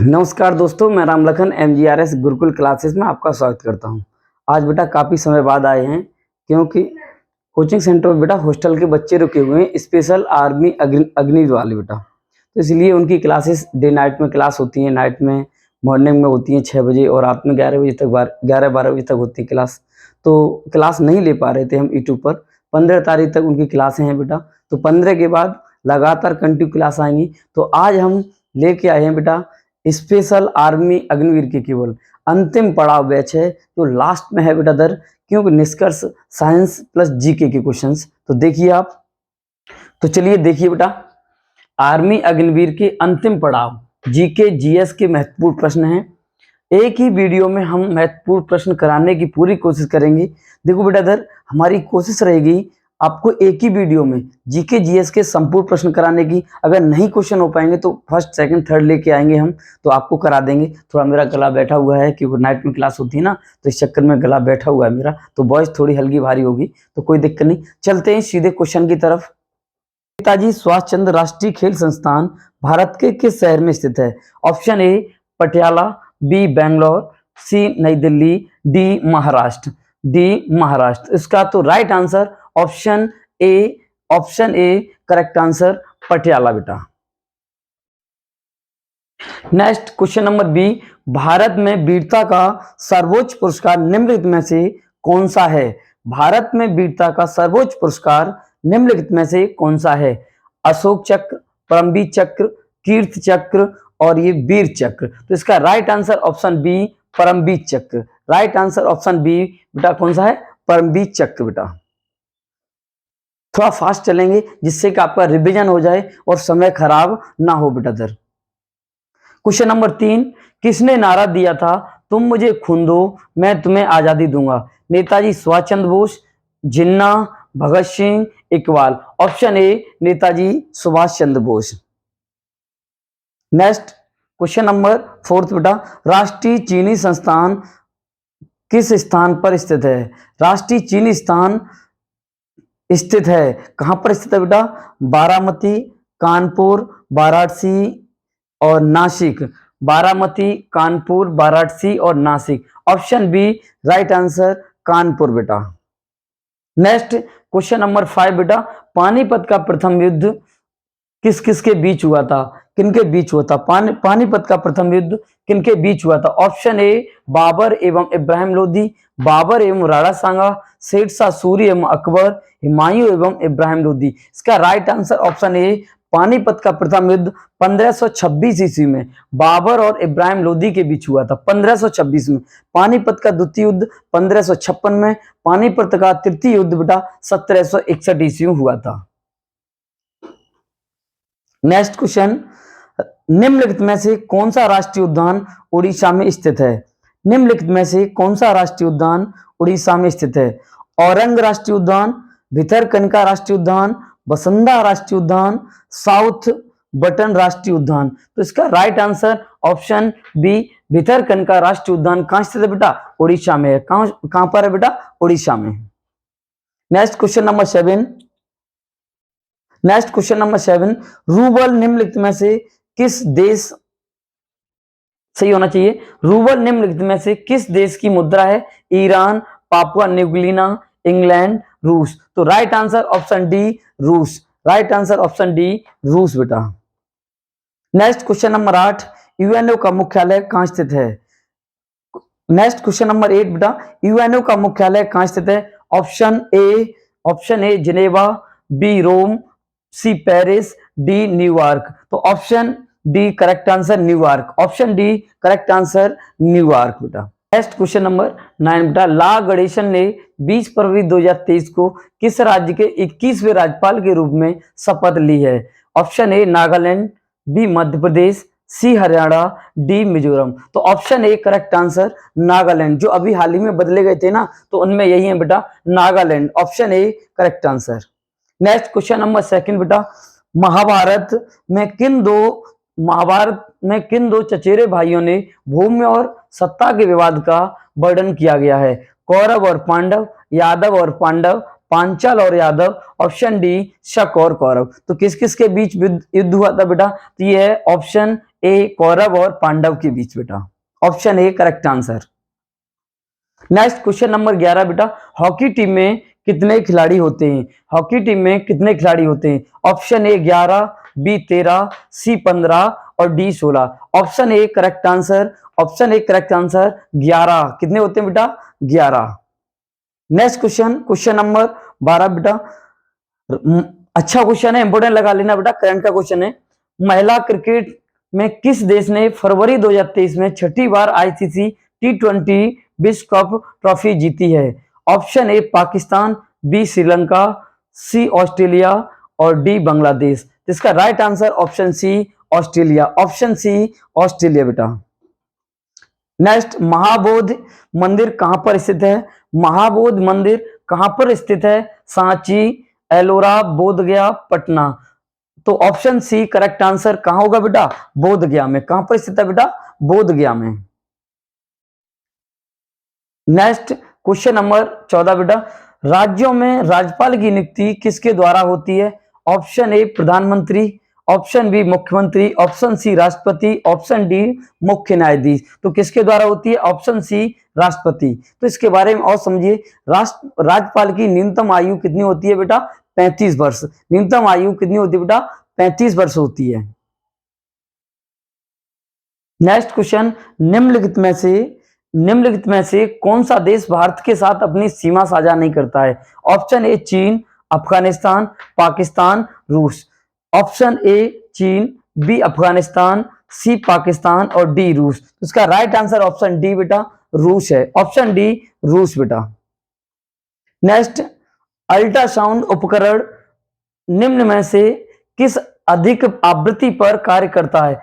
नमस्कार दोस्तों, मैं राम लखन MGRS गुरुकुल क्लासेस में आपका स्वागत करता हूं। आज बेटा काफ़ी समय बाद आए हैं क्योंकि कोचिंग सेंटर में बेटा हॉस्टल के बच्चे रुके हुए हैं, स्पेशल आर्मी अग्निवीर वाले बेटा। तो इसलिए उनकी क्लासेस डे नाइट में क्लास होती हैं, नाइट में मॉर्निंग में होती हैं 6 बजे और रात में 11 बजे तक 11-12 बजे तक होती है क्लास। तो क्लास नहीं ले पा रहे थे हम यूट्यूब पर। 15 तारीख तक उनकी क्लासें हैं बेटा, तो 15 के बाद लगातार कंटिन्यू क्लास आएंगी। तो आज हम लेके आए हैं बेटा स्पेशल आर्मी अग्निवीर के केवल अंतिम पड़ाव बैच है जो लास्ट में है बेटा दर, क्योंकि निष्कर्ष साइंस प्लस जीके के क्वेश्चंस। तो देखिए आप, तो चलिए देखिए बेटा, आर्मी अग्निवीर के अंतिम पड़ाव जीके जीएस के महत्वपूर्ण प्रश्न हैं। एक ही वीडियो में हम महत्वपूर्ण प्रश्न कराने की पूरी कोशिश करेंगे। देखो बेटा दर, हमारी कोशिश रहेगी आपको एक ही वीडियो में जीके जीएस के संपूर्ण प्रश्न कराने की। अगर नहीं क्वेश्चन हो पाएंगे तो फर्स्ट सेकंड थर्ड लेके आएंगे हम, तो आपको करा देंगे। थोड़ा मेरा गला बैठा हुआ है क्योंकि नाइट में क्लास होती है ना, तो इस चक्कर में गला बैठा हुआ है मेरा, तो वॉइस थोड़ी हल्की भारी होगी, तो कोई दिक्कत नहीं। चलते हैं सीधे क्वेश्चन की तरफ। नेताजी सुभाष चंद्र राष्ट्रीय खेल संस्थान भारत के किस शहर में स्थित है? Option A Patiala, B Bangalore, C New Delhi, D Maharashtra. इसका तो right answer option A correct answer Patiala बेटा। Next question number B, Bharat में वीरता का सर्वोच्च पुरस्कार निम्नलिखित में से कौन सा है? भारत में वीरता का सर्वोच्च पुरस्कार निम्नलिखित में से कौन सा है? अशोक चक्र, परमवीर चक्र, कीर्ति चक्र और ये वीर चक्र। तो इसका right answer option B Param Vir Chakra. Right answer option B बेटा कौन सा है? परमवीर चक्र बेटा। थोड़ा फास्ट चलेंगे जिससे कि आपका रिवीजन हो जाए और समय खराब ना हो बेटा दर। क्वेश्चन नंबर 3, किसने नारा दिया था तुम मुझे खून दो मैं तुम्हें आजादी दूंगा? Netaji Subhas Chandra Bose, Jinnah, Bhagat Singh, Iqbal. Option A Netaji Subhas Chandra Bose. Next question number 4 बेटा, राष्ट्रीय चीनी संस्थान किस स्थान पर स्थित है? राष्ट्रीय चीनी स्थान स्थित है, कहां पर स्थित है बेटा? बारामती, कानपुर, वाराणसी और नासिक। बारामती, कानपुर, वाराणसी और Nashik. Option B right answer Kanpur बेटा। नेक्स्ट क्वेश्चन नंबर 5 बेटा, पानीपत का प्रथम युद्ध किस किस के बीच हुआ था? किनके बीच हुआ था? पानीपत का प्रथम युद्ध किनके बीच हुआ था? ऑप्शन ए बाबर एवं इब्राहिम लोदी, बाबर एवं राणा सांगा, शेरशाह सूरी एवं अकबर, हुमायूं एवं इब्राहिम लोदी। इसका राइट आंसर ऑप्शन ए पानीपत का प्रथम युद्ध 1526 ईस्वी में बाबर और इब्राहिम लोदी के बीच हुआ था। 1526 में। पानीपत का द्वितीय युद्ध 1556 में। पानीपत का तृतीय युद्ध बेटा 1761 ईस्वी में हुआ था। नेक्स्ट क्वेश्चन, निम्नलिखित में से कौन सा राष्ट्रीय उद्यान उड़ीसा में स्थित है? निम्नलिखित में से कौन सा राष्ट्रीय उद्यान उड़ीसा में स्थित है? औरंग राष्ट्रीय उद्यान, भितरकनिका राष्ट्रीय उद्यान, बसंदा राष्ट्रीय उद्यान, साउथ बटन राष्ट्रीय उद्यान। तो इसका right answer option B Bhitarkanika राष्ट्रीय उद्यान कहां स्थित है बेटा? उड़ीसा में है। कहां पर है बेटा? उड़ीसा में। नेक्स्ट क्वेश्चन नंबर 7, रूबल निम्नलिखित में से किस देश, सही होना चाहिए, रूबल निम्नलिखित में से किस देश की मुद्रा है? ईरान, पापुआ न्यू गिनीना, इंग्लैंड, रूस। तो राइट आंसर ऑप्शन डी रूस। राइट आंसर ऑप्शन डी रूस बेटा। नेक्स्ट क्वेश्चन नंबर 8, यूएनओ का मुख्यालय कहां स्थित है? नेक्स्ट क्वेश्चन नंबर 8 बेटा, यूएनओ का मुख्यालय कहां स्थित है? Option A Geneva, B Rome, C Paris, D New York. तो option D correct answer New York. Option D correct answer New York बेटा। नेक्स्ट क्वेश्चन नंबर 9 बेटा, ला गणेशन ने 20 फरवरी 2023 को किस राज्य के 21वें राज्यपाल के रूप में शपथ ली है? Option A Nagaland, B Madhya Pradesh, C Haryana, D Mizoram. तो option A correct answer Nagaland. जो अभी हाल ही में बदले गए थे ना, तो उनमें यही है बेटा Nagaland. Option A correct answer. Next question number 2 बेटा, महाभारत में किन दो चचेरे भाइयों ने भूमि और सत्ता के विवाद का वर्णन किया गया है? कौरव और पांडव, यादव और पांडव, पांचाल और यादव। ऑप्शन डी शक और कौरव। तो किस किस के बीच युद्ध हुआ था बेटा? तो ये है ऑप्शन ए कौरव और पांडव के बीच बेटा। Option A correct answer. Next question number 11 बेटा, हॉकी टीम में कितने खिलाड़ी होते हैं? हॉकी टीम में कितने खिलाड़ी होते हैं? ऑप्शन ए 11, बी 13, सी 15 और D 16। Option A correct answer. Option A correct answer 11। कितने होते हैं बेटा? 11। नेक्स्ट क्वेश्चन, क्वेश्चन नंबर 12 बेटा, अच्छा क्वेश्चन है, इंपोर्टेंट लगा लेना बेटा, करंट का क्वेश्चन है। महिला क्रिकेट में किस देश ने फरवरी 2023 में छठी बार आईसीसी T20 विश्व कप ट्रॉफी जीती है? Option A Pakistan, B Sri Lanka, C Australia और डी बांग्लादेश। इसका right answer option C Australia. Option C Australia बेटा। नेक्स्ट, महाबोधि मंदिर कहां पर स्थित है? महाबोधि मंदिर कहां पर स्थित है? सांची, एलोरा, बोधगया, पटना। तो ऑप्शन सी करेक्ट आंसर कहां होगा बेटा? बोधगया में। कहां पर स्थित है बेटा? बोधगया में। नेक्स्ट क्वेश्चन नंबर 14 बेटा, राज्यों में राज्यपाल की नियुक्ति किसके द्वारा होती है? ऑप्शन ए प्रधानमंत्री, ऑप्शन बी मुख्यमंत्री, ऑप्शन सी राष्ट्रपति, ऑप्शन डी मुख्य न्यायाधीश। तो किसके द्वारा होती है? ऑप्शन सी राष्ट्रपति। तो इसके बारे में और समझिए, राज्यपाल की न्यूनतम आयु कितनी होती है बेटा? 35 वर्ष। न्यूनतम आयु कितनी होती है बेटा? 35 वर्ष होती है। नेक्स्ट क्वेश्चन, निम्नलिखित में से कौन सा देश भारत के साथ अपनी सीमा साझा नहीं करता है? ऑप्शन ए चीन, अफगानिस्तान, पाकिस्तान, रूस। ऑप्शन ए चीन, बी अफगानिस्तान, सी पाकिस्तान और डी रूस। इसका राइट आंसर ऑप्शन डी बेटा, रूस है। ऑप्शन डी रूस बेटा। नेक्स्ट, अल्ट्रासाउंड उपकरण निम्न में से किस अधिक आवृत्ति पर कार्य करता है?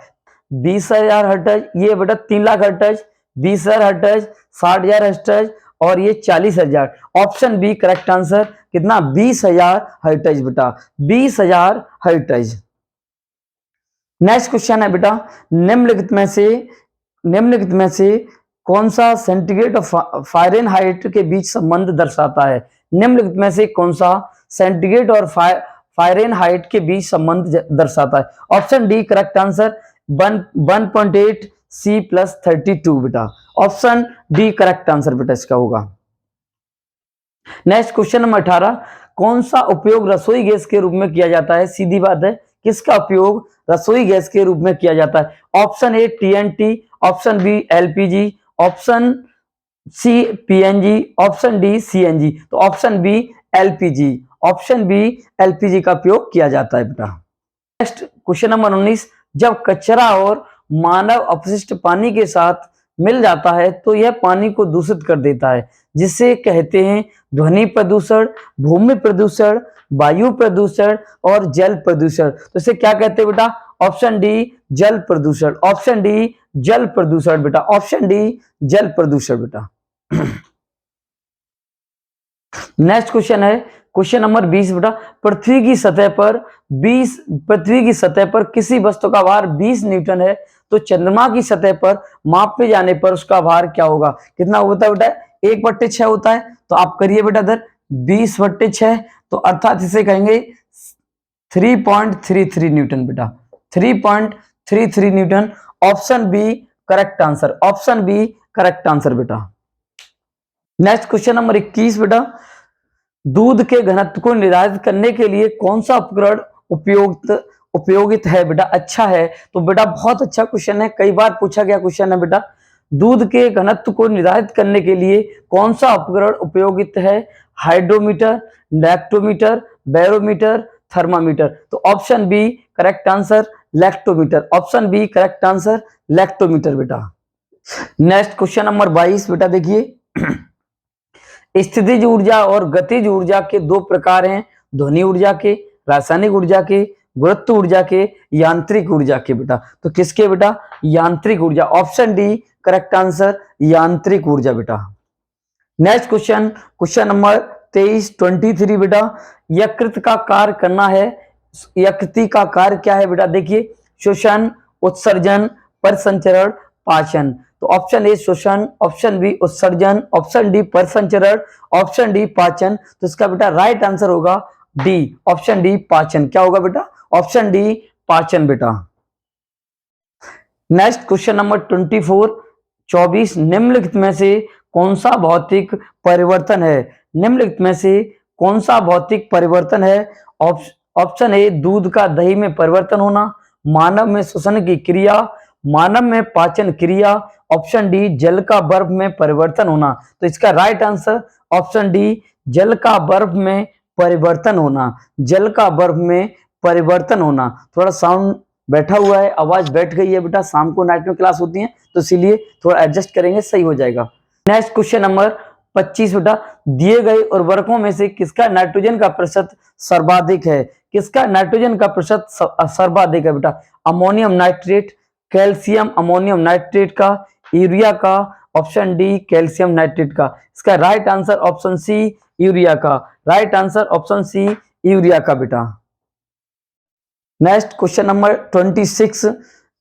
20,000 हर्ट्ज, ये बेटा 3 लाख हर्ट्ज, 20,000 हर्ट्ज, 60,000 हर्ट्ज और ये 40,000। Option B correct answer. कितना? 20,000 हर्ट्ज बेटा, 20,000 हर्ट्ज। नेक्स्ट क्वेश्चन है बेटा, निम्नलिखित में से कौन सा सेंटीग्रेड और फ़ारेनहाइट के बीच संबंध दर्शाता है? निम्नलिखित में से कौन सा सेंटीग्रेड और फ़ारेनहाइट के बीच संबंध दर्शाता है? Option D correct answer, 1.8 C + 32 बेटा। ऑप्शन डी करेक्ट आंसर बेटा इसका होगा। नेक्स्ट क्वेश्चन नंबर 18, कौन सा उपयोग रसोई गैस के रूप में किया जाता है? सीधी बात है, किसका उपयोग रसोई गैस के रूप में किया जाता है? Option A TNT, option B LPG, option C PNG, option D CNG। तो option B LPG। Option B LPG का उपयोग किया जाता है बेटा। नेक्स्ट क्वेश्चन नंबर 19, जब कचरा और मानव अपशिष्ट पानी के साथ मिल जाता है तो यह पानी को दूषित कर देता है, जिसे कहते हैं ध्वनि प्रदूषण, भूमि प्रदूषण, वायु प्रदूषण और जल प्रदूषण। तो इसे क्या कहते हैं बेटा? ऑप्शन डी जल प्रदूषण। ऑप्शन डी जल प्रदूषण बेटा। ऑप्शन डी जल प्रदूषण बेटा। नेक्स्ट क्वेश्चन है क्वेश्चन नंबर 20 बेटा, पृथ्वी की सतह पर किसी वस्तु का भार 20 न्यूटन है तो चंद्रमा की सतह पर मापे जाने पर उसका भार क्या होगा? कितना होता है बेटा? 1/6 होता है। तो आप करिए बेटा इधर 20/6, तो अर्थात इसे कहेंगे 3.33 न्यूटन बेटा, 3.33 newton. Option B correct answer. Option B correct answer बेटा। नेक्स्ट क्वेश्चन नंबर 21 बेटा, दूध के घनत्व को निर्धारित करने के लिए कौन सा उपकरण उपयोगित है बेटा? अच्छा है। तो बेटा बहुत अच्छा क्वेश्चन है, कई बार पूछा गया क्वेश्चन है बेटा। दूध के घनत्व को निर्धारित करने के लिए कौन सा उपकरण उपयोगित है? Hydrometer, lactometer, barometer, thermometer. तो option B correct answer, lactometer. Option B correct answer, lactometer बेटा। नेक्स्ट क्वेश्चन नंबर 22 बेटा देखिए, स्थितिज ऊर्जा और गतिज ऊर्जा के 2 प्रकार हैं, ध्वनि ऊर्जा के, रासायनिक ऊर्जा के, गुरुत्व ऊर्जा के, यांत्रिक ऊर्जा के बेटा। तो किसके बेटा? यांत्रिक ऊर्जा। ऑप्शन डी करेक्ट आंसर, यांत्रिक ऊर्जा बेटा। नेक्स्ट क्वेश्चन, क्वेश्चन नंबर 23 बेटा, यकृत का कार्य करना है, यकृति का कार्य क्या है बेटा? देखिए, श्वसन, उत्सर्जन, परिसंचरण, पाचन। तो ऑप्शन ए श्वसन, ऑप्शन बी उत्सर्जन, ऑप्शन डी परिसंचरण, ऑप्शन डी पाचन। तो इसका बेटा राइट आंसर होगा डी, ऑप्शन डी पाचन। क्या होगा बेटा? ऑप्शन डी पाचन बेटा। नेक्स्ट क्वेश्चन नंबर 24 निम्नलिखित में से कौन सा भौतिक परिवर्तन है? निम्नलिखित में से कौन सा भौतिक परिवर्तन है? ऑप्शन ए दूध का दही में परिवर्तन होना, मानव में श्वसन की क्रिया, मानव में पाचन क्रिया, ऑप्शन डी जल का बर्फ में परिवर्तन होना। तो इसका राइट आंसर ऑप्शन डी जल का बर्फ में परिवर्तन होना, जल का बर्फ में परिवर्तन होना। थोड़ा साउंड बैठा हुआ है, आवाज बैठ गई है बेटा, शाम को नाइट में क्लास होती है तो इसीलिए थोड़ा एडजस्ट करेंगे, सही हो जाएगा। नेक्स्ट क्वेश्चन नंबर 25 बेटा, दिए गए उर्वरकों में से किसका नाइट्रोजन का प्रतिशत सर्वाधिक है? किसका नाइट्रोजन का प्रतिशत सर्वाधिक है बेटा? Ammonium nitrate, calcium ammonium nitrate का, यूरिया का, ऑप्शन डी कैल्शियम नाइट्रेट का। इसका right answer option C urea का, right answer option C urea का बेटा। नेक्स्ट क्वेश्चन नंबर 26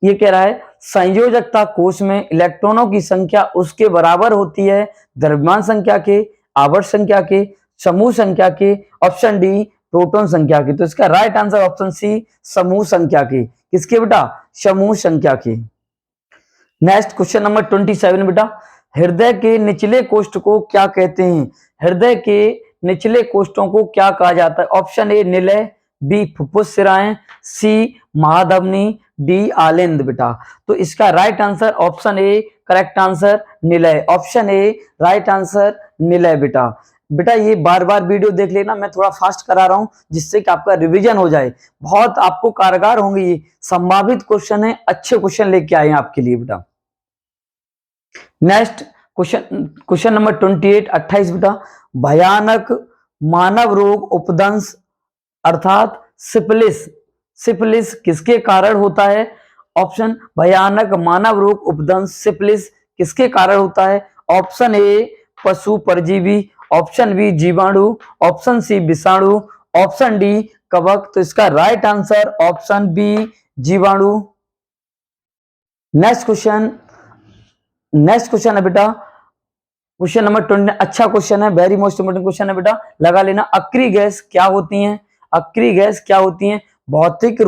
ये कह रहा है संयोजकता कोश में इलेक्ट्रॉनों की संख्या उसके बराबर होती है द्रव्यमान संख्या के, आवर्त संख्या के, समूह संख्या के, ऑप्शन डी प्रोटॉन संख्या की। तो इसका राइट आंसर ऑप्शन सी समूह संख्या की। किसके बेटा? समूह संख्या की। नेक्स्ट क्वेश्चन नंबर 27 बेटा, हृदय के निचले कोष्ठ को क्या कहते हैं? हृदय के निचले कोष्ठों को क्या कहा जाता है? ऑप्शन ए निलय, बी फुफ्फुस शिराएं, सी महाधमनी, डी आलेंद्र बेटा। तो इसका right answer option A correct answer निलय, ऑप्शन ए राइट आंसर निलय बेटा। बेटा ये बार बार वीडियो देख लेना, मैं थोड़ा फास्ट करा रहा हूं जिससे कि आपका रिवीजन हो जाए, बहुत आपको कारगर होंगे ये संभावित क्वेश्चन है, अच्छे क्वेश्चन लेके आए हैं आपके लिए बेटा। नेक्स्ट क्वेश्चन नंबर 28 बेटा, भयानक मानव रोग उपदंश अर्थात सिफिलिस किसके कारण होता है? ऑप्शन भयानक मानव रोग उपदंश सिफिलिस किसके कारण होता है? ऑप्शन ए पशु परजीवी, ऑप्शन बी जीवाणु, ऑप्शन सी विषाणु, ऑप्शन डी कवक। तो इसका राइट आंसर ऑप्शन बी जीवाणु। नेक्स्ट क्वेश्चन है बेटा क्वेश्चन नंबर 20, अच्छा क्वेश्चन है, वेरी मोस्ट इंपोर्टेंट क्वेश्चन है बेटा, लगा लेना। अक्रिय गैस क्या होती हैं? अक्रिय गैस क्या होती हैं? भौतिक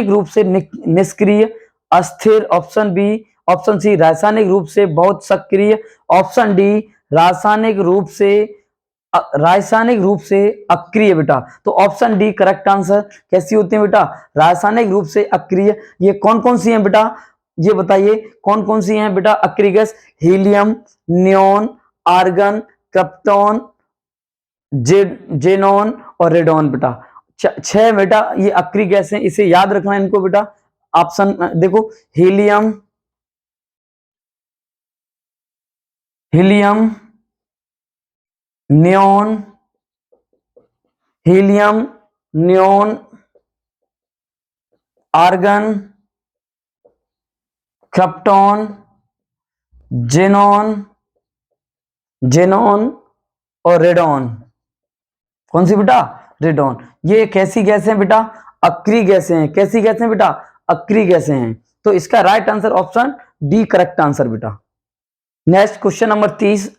रूप से निष्क्रिय, अस्थिर, ऑप्शन बी, ऑप्शन सी रासायनिक रूप से बहुत सक्रिय, ऑप्शन डी रासायनिक रूप से अक्रिय बेटा। तो ऑप्शन डी करेक्ट आंसर। कैसी होती है बेटा? रासायनिक रूप से अक्रिय। ये कौन कौन सी हैं बेटा? ये बताइए कौन कौन सी हैं बेटा अक्रिय gas? Helium, neon, argon, krypton, xenon और रेडॉन बेटा। 6 बेटा ये अक्रिय गैस हैं, इसे याद रखना इनको बेटा। ऑप्शन देखो, helium, neon, argon, krypton, xenon और रेडॉन। कौन सी बेटा? रेडॉन। ये कैसी गैस है बेटा? अक्रिय गैसें हैं। कैसी गैसें हैं बेटा? अक्रिय गैसें हैं। तो इसका right answer option D correct answer बेटा। नेक्स्ट क्वेश्चन नंबर 30,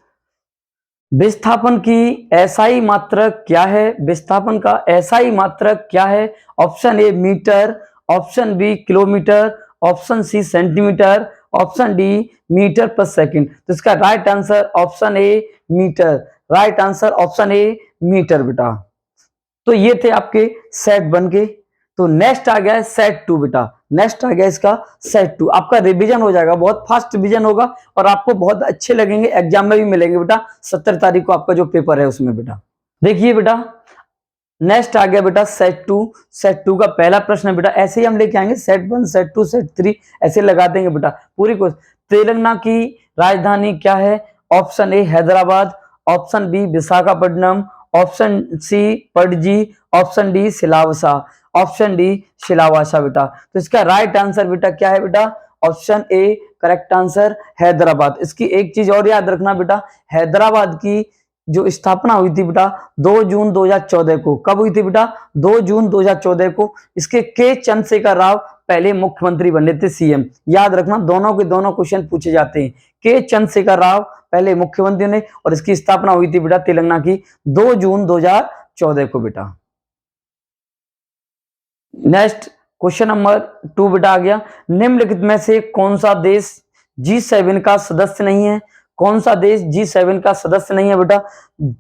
विस्थापन की एसआई मात्रक क्या है? विस्थापन का एसआई मात्रक क्या है? Option A metre, option B kilometre, option C centimetre, option D metre पर सेकंड। तो इसका right answer option A metre, right answer option A metre बेटा। तो ये थे आपके सेट 1 के। तो नेक्स्ट आ गया सेट 2 बेटा, नेक्स्ट आ गया इसका सेट 2। आपका रिवीजन हो जाएगा, बहुत फास्ट रिवीजन होगा और आपको बहुत अच्छे लगेंगे, एग्जाम में भी मिलेंगे बेटा। 17 तारीख को आपका जो पेपर है उसमें बेटा। देखिए बेटा नेक्स्ट आ गया बेटा सेट 2। सेट 2 का पहला प्रश्न है बेटा, ऐसे ही हम लेके आएंगे सेट 1, सेट 2, सेट 3 ऐसे लगा देंगे बेटा पूरी को। तेलंगाना की राजधानी क्या है? Option A Hyderabad, option B Visakhapatnam, option C Panaji, option D Silvassa, option D Silvassa बेटा। तो इसका राइट आंसर बेटा क्या है बेटा? Option A correct answer Hyderabad. इसकी एक चीज और याद रखना बेटा, हैदराबाद की जो स्थापना हुई थी बेटा 2 जून 2014 को। कब हुई थी बेटा? 2 जून 2014 को। इसके के चंद्रशेखर राव पहले मुख्यमंत्री बने थे, सीएम। याद रखना, दोनों के दोनों क्वेश्चन पूछे जाते हैं। के चंद्रशेखर राव पहले मुख्यमंत्री ने और इसकी स्थापना हुई थी बेटा तेलंगाना की 2 जून 2014 को बेटा। नेक्स्ट क्वेश्चन नंबर 2 बेटा आ गया, निम्नलिखित में से कौन सा देश G7 का सदस्य नहीं है? कौन सा देश G7 का सदस्य नहीं है बेटा?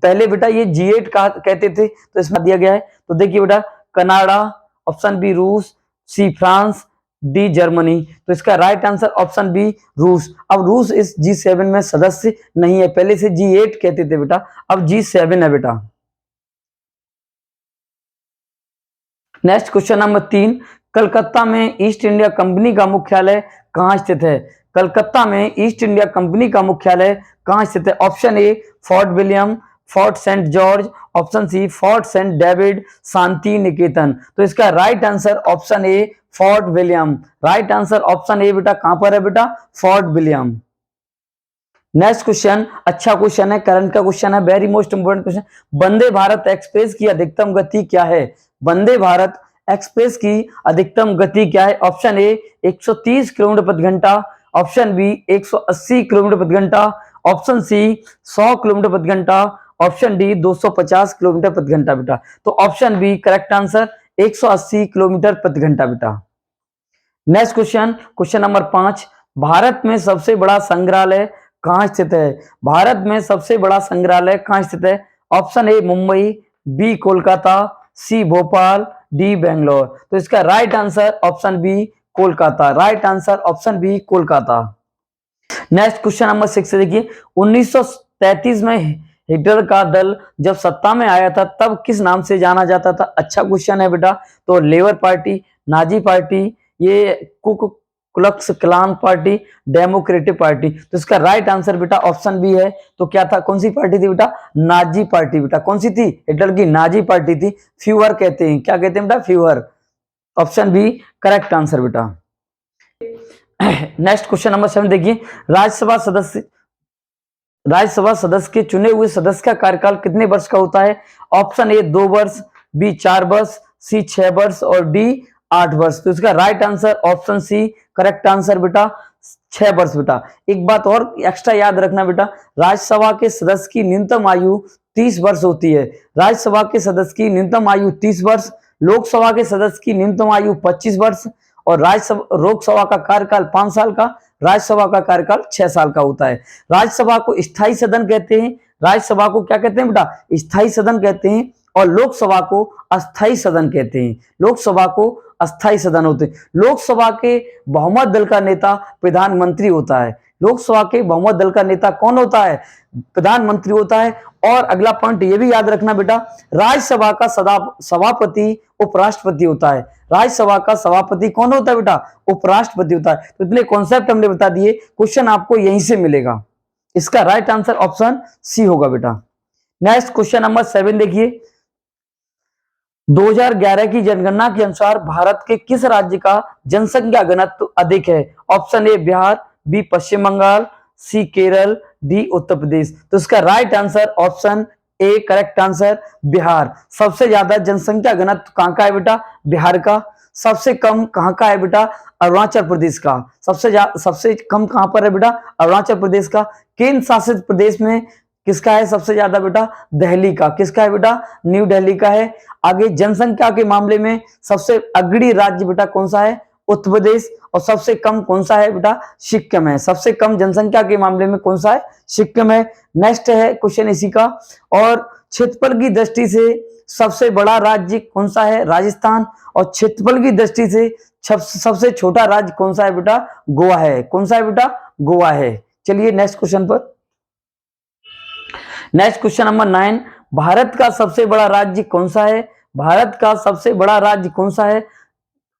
पहले बेटा ये G8 का कहते थे, तो इसमें दिया गया है। तो देखिए बेटा, कनाडा, ऑप्शन बी रूस, सी फ्रांस, डी जर्मनी। तो इसका राइट आंसर ऑप्शन बी रूस। अब रूस इस G7 में सदस्य नहीं है, पहले से G8 कहते थे बेटा, अब G7 है बेटा। नेक्स्ट क्वेश्चन नंबर 3, कलकत्ता में ईस्ट इंडिया कंपनी का मुख्यालय कहां स्थित है? कलकत्ता में ईस्ट इंडिया कंपनी का मुख्यालय कहां स्थित है? Option A Fort William, Fort Saint George, option C Fort Saint David, Shanti Niketan. तो इसका right answer option A Fort William. Right answer option A बेटा, कहां पर है बेटा? Fort William. नेक्स्ट क्वेश्चन अच्छा क्वेश्चन है, करंट का क्वेश्चन है, very most important question. Vande Bharat Express की अधिकतम गति क्या है? वंदे भारत एक्सप्रेस की अधिकतम गति क्या है? ऑप्शन ए 130 किलोमीटर प्रति घंटा, ऑप्शन बी 180 किलोमीटर प्रति घंटा, ऑप्शन सी 100 किलोमीटर प्रति घंटा, ऑप्शन डी 250 किलोमीटर प्रति घंटा बेटा। तो option B correct answer 180 kilometre प्रति घंटा बेटा। Next question, question number 5, Bharat में सबसे बड़ा संग्रहालय कहां स्थित है? भारत में सबसे बड़ा संग्रहालय कहां स्थित है? Option A Mumbai, B Kolkata, C Bhopal, D Bangalore. तो इसका right answer option B Kolkata. Right answer option B Kolkata. Next question number 6 देखिए, 1933 में हिटलर का दल जब सत्ता में आया था तब किस नाम से जाना जाता था? अच्छा क्वेश्चन है बेटा। तो लेबर पार्टी, नाजी पार्टी, ये Ku Klux Klan Party, Democratic Party. तो इसका राइट आंसर बेटा ऑप्शन बी है। तो क्या था, कौन सी पार्टी थी बेटा? नाजी पार्टी बेटा। कौन सी थी? हिटलर की नाजी पार्टी थी। फ्यूहर कहते हैं, क्या कहते हैं बेटा? फ्यूहर। ऑप्शन बी करेक्ट आंसर बेटा। नेक्स्ट क्वेश्चन नंबर 7 देखिए, राज्यसभा सदस्य के चुने हुए सदस्य का कार्यकाल कितने वर्ष का होता है? ऑप्शन ए 2 वर्ष, बी 4 वर्ष, सी 6 वर्ष और डी 8 वर्ष। तो इसका right answer option C correct answer बेटा 6 वर्ष बेटा। एक बात और एक्स्ट्रा याद रखना बेटा, राज्यसभा के सदस्य की न्यूनतम आयु 30 वर्ष होती है। राज्यसभा के सदस्य की न्यूनतम आयु 30 वर्ष, लोकसभा के सदस्य की न्यूनतम आयु 25 वर्ष और लोकसभा का कार्यकाल 5 साल का, राज्यसभा का कार्यकाल 6 साल का होता है। राज्यसभा को स्थायी सदन कहते हैं। राज्यसभा को क्या कहते हैं बेटा? स्थायी सदन कहते हैं। और लोकसभा को अस्थायी सदन कहते हैं। लोकसभा को अस्थायी सदन होते हैं। लोकसभा के बहुमत दल का नेता प्रधानमंत्री होता है। लोकसभा के बहुमत दल का नेता कौन होता है? प्रधानमंत्री होता है। और अगला पॉइंट ये भी याद रखना बेटा, राज्यसभा का सभापति उपराष्ट्रपति होता है। राज्यसभा का सभापति कौन होता है बेटा? उपराष्ट्रपति होता है। तो इतने कॉन्सेप्ट हमने बता दिए, क्वेश्चन आपको यहीं से मिलेगा। इसका राइट आंसर ऑप्शन सी होगा बेटा। नेक्स्ट क्वेश्चन नंबर 7 देखिए, 2011 की जनगणना के अनुसार भारत के किस राज्य का जनसंख्या घनत्व अधिक है? Option A Bihar, B Paschim Bengal, C Kerala, D Uttar Pradesh. तो इसका right answer option A correct answer Bihar. सबसे ज्यादा जनसंख्या घनत्व कहां का है बेटा? बिहार का। सबसे कम कहां का है बेटा? अरुणाचल प्रदेश का। सबसे कम कहां पर है बेटा? अरुणाचल प्रदेश का। केंद्र शासित प्रदेश में किसका है सबसे ज्यादा बेटा? दिल्ली का। किसका है बेटा? न्यू दिल्ली का है। आगे जनसंख्या के मामले में सबसे अग्रणी राज्य बेटा कौन सा है? उत्तर प्रदेश। और सबसे कम कौन सा है बेटा? सिक्किम है। सबसे कम जनसंख्या के मामले में कौन सा है? सिक्किम है। नेक्स्ट है क्वेश्चन इसी का, और क्षेत्रफल की दृष्टि से सबसे बड़ा राज्य कौन सा है? राजस्थान। और क्षेत्रफल की दृष्टि से सबसे छोटा राज्य कौन सा है बेटा? गोवा है। कौन सा है बेटा? गोवा है। चलिए नेक्स्ट क्वेश्चन पर। नेक्स्ट क्वेश्चन नंबर 9, भारत का सबसे बड़ा राज्य कौन सा है? भारत का सबसे बड़ा राज्य कौन सा है?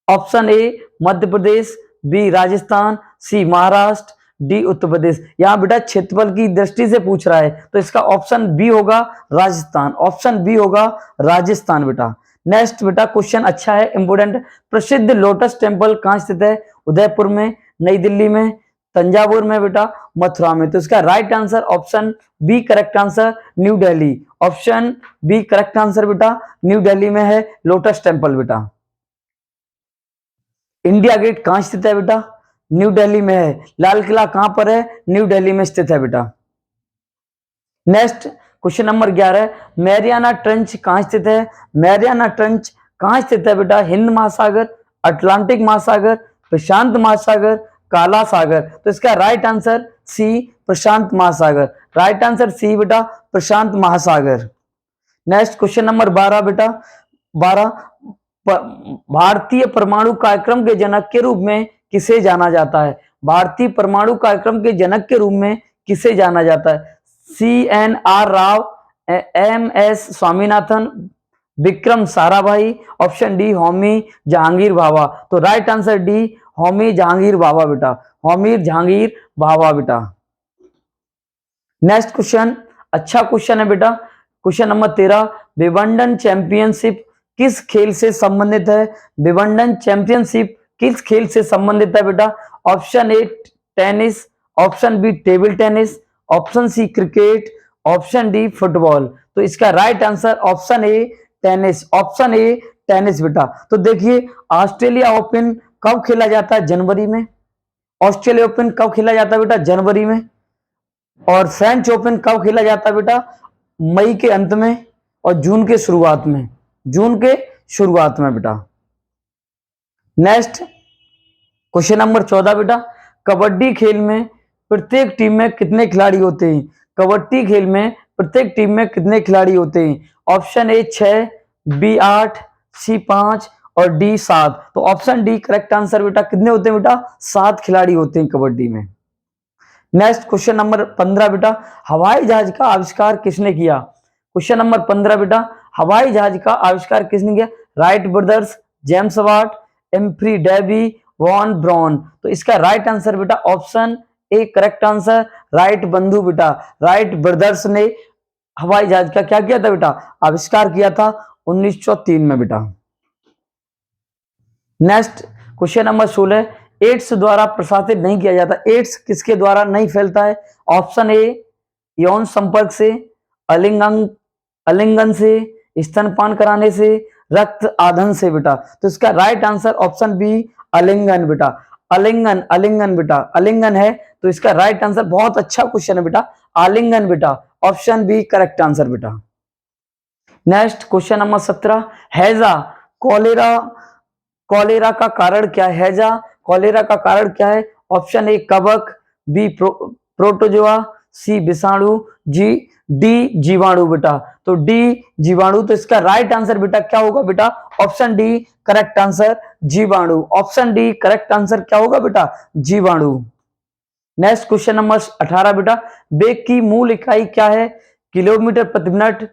Option A Madhya Pradesh, B Rajasthan, C Maharashtra, D Uttar Pradesh. यहां बेटा क्षेत्रफल की दृष्टि से पूछ रहा है, तो इसका ऑप्शन बी होगा राजस्थान। ऑप्शन बी होगा राजस्थान बेटा। नेक्स्ट बेटा क्वेश्चन अच्छा है, इंपोर्टेंट। प्रसिद्ध लोटस टेम्पल कहां स्थित है? उदयपुर में, नई दिल्ली में, तंजावुर में बेटा, मथुरा में। तो इसका right answer option B correct answer New Delhi. Option B correct answer बेटा न्यू दिल्ली में है लोटस टेम्पल बेटा। इंडिया गेट कहां स्थित है बेटा? न्यू दिल्ली में है। लाल किला कहां पर है? न्यू दिल्ली में स्थित है बेटा। Next question number 11, Mariana trench कहां स्थित है? मैरियाना ट्रेंच कहां स्थित है बेटा? हिंद महासागर, अटलांटिक महासागर, प्रशांत महासागर, काला सागर। तो इसका राइट आंसर सी प्रशांत महासागर। राइट आंसर सी बेटा प्रशांत महासागर। नेक्स्ट क्वेश्चन नंबर 12 बेटा 12 भारतीय परमाणु कार्यक्रम के जनक के रूप में किसे जाना जाता है? भारतीय परमाणु कार्यक्रम के जनक के रूप में किसे जाना जाता है? CNR Rao, MS Swaminathan, Vikram Sarabhai, option D Homi Jehangir Bhabha. तो right answer D Homi Jehangir Bhabha बेटा, होमी जहांगीर भाभा बेटा। नेक्स्ट क्वेश्चन अच्छा क्वेश्चन है बेटा, क्वेश्चन नंबर 13 विंबलडन चैंपियनशिप किस खेल से संबंधित है? विंबलडन चैंपियनशिप किस खेल से संबंधित है बेटा? Option A tennis, option B table tennis, option C cricket, option D football. तो इसका right answer option A tennis, option A tennis बेटा। तो देखिए ऑस्ट्रेलिया ओपन कब खेला जाता है? जनवरी में। ऑस्ट्रेलिया ओपन कब खेला जाता है बेटा? जनवरी में। और फ्रेंच ओपन कब खेला जाता है बेटा? मई के अंत में और जून के शुरुआत में, जून के शुरुआत में बेटा। नेक्स्ट क्वेश्चन नंबर 14 बेटा कबड्डी खेल में प्रत्येक टीम में कितने खिलाड़ी होते हैं? कबड्डी खेल में प्रत्येक टीम में कितने खिलाड़ी होते हैं? ऑप्शन ए 6, बी 8, सी 5 और डी 7। तो ऑप्शन डी करेक्ट आंसर बेटा। कितने होते हैं बेटा? 7 खिलाड़ी होते हैं कबड्डी में। नेक्स्ट क्वेश्चन नंबर 15 बेटा हवाई जहाज का आविष्कार किसने किया? क्वेश्चन नंबर 15 बेटा हवाई जहाज का आविष्कार किसने किया? Wright Brothers, James Watt, Humphry Davy, von Braun. तो इसका राइट आंसर बेटा option A correct answer, Wright बंधु बेटा, राइट ब्रदर्स ने हवाई जहाज का क्या किया था बेटा? आविष्कार किया था 1903 में बेटा। नेक्स्ट क्वेश्चन नंबर 16 एड्स द्वारा प्रसारित नहीं किया जाता। एड्स किसके द्वारा नहीं फैलता है? ऑप्शन ए यौन संपर्क से, अलिंगन से, स्तनपान कराने से, रक्त आधन से बेटा। तो इसका राइट आंसर ऑप्शन बी अलिंगन बेटा, अलिंगन, अलिंगन बेटा, अलिंगन है। तो इसका राइट आंसर बहुत अच्छा क्वेश्चन है बेटा, आलिंगन बेटा, ऑप्शन बी करेक्ट आंसर बेटा। नेक्स्ट क्वेश्चन नंबर 17 हैजा कॉलेरा का कारण क्या है? हैजा कॉलेरा का कारण क्या है? ऑप्शन ए कवक, बी प्रोटोजोआ, सी विषाणु, डी जीवाणु बेटा। तो डी जीवाणु। तो इसका राइट आंसर बेटा क्या होगा बेटा? ऑप्शन डी करेक्ट आंसर जीवाणु, ऑप्शन डी करेक्ट आंसर क्या होगा बेटा? जीवाणु। नेक्स्ट क्वेश्चन नंबर 18 बेटा वेग की मूल इकाई क्या है? किलोमीटर प्रति मिनट,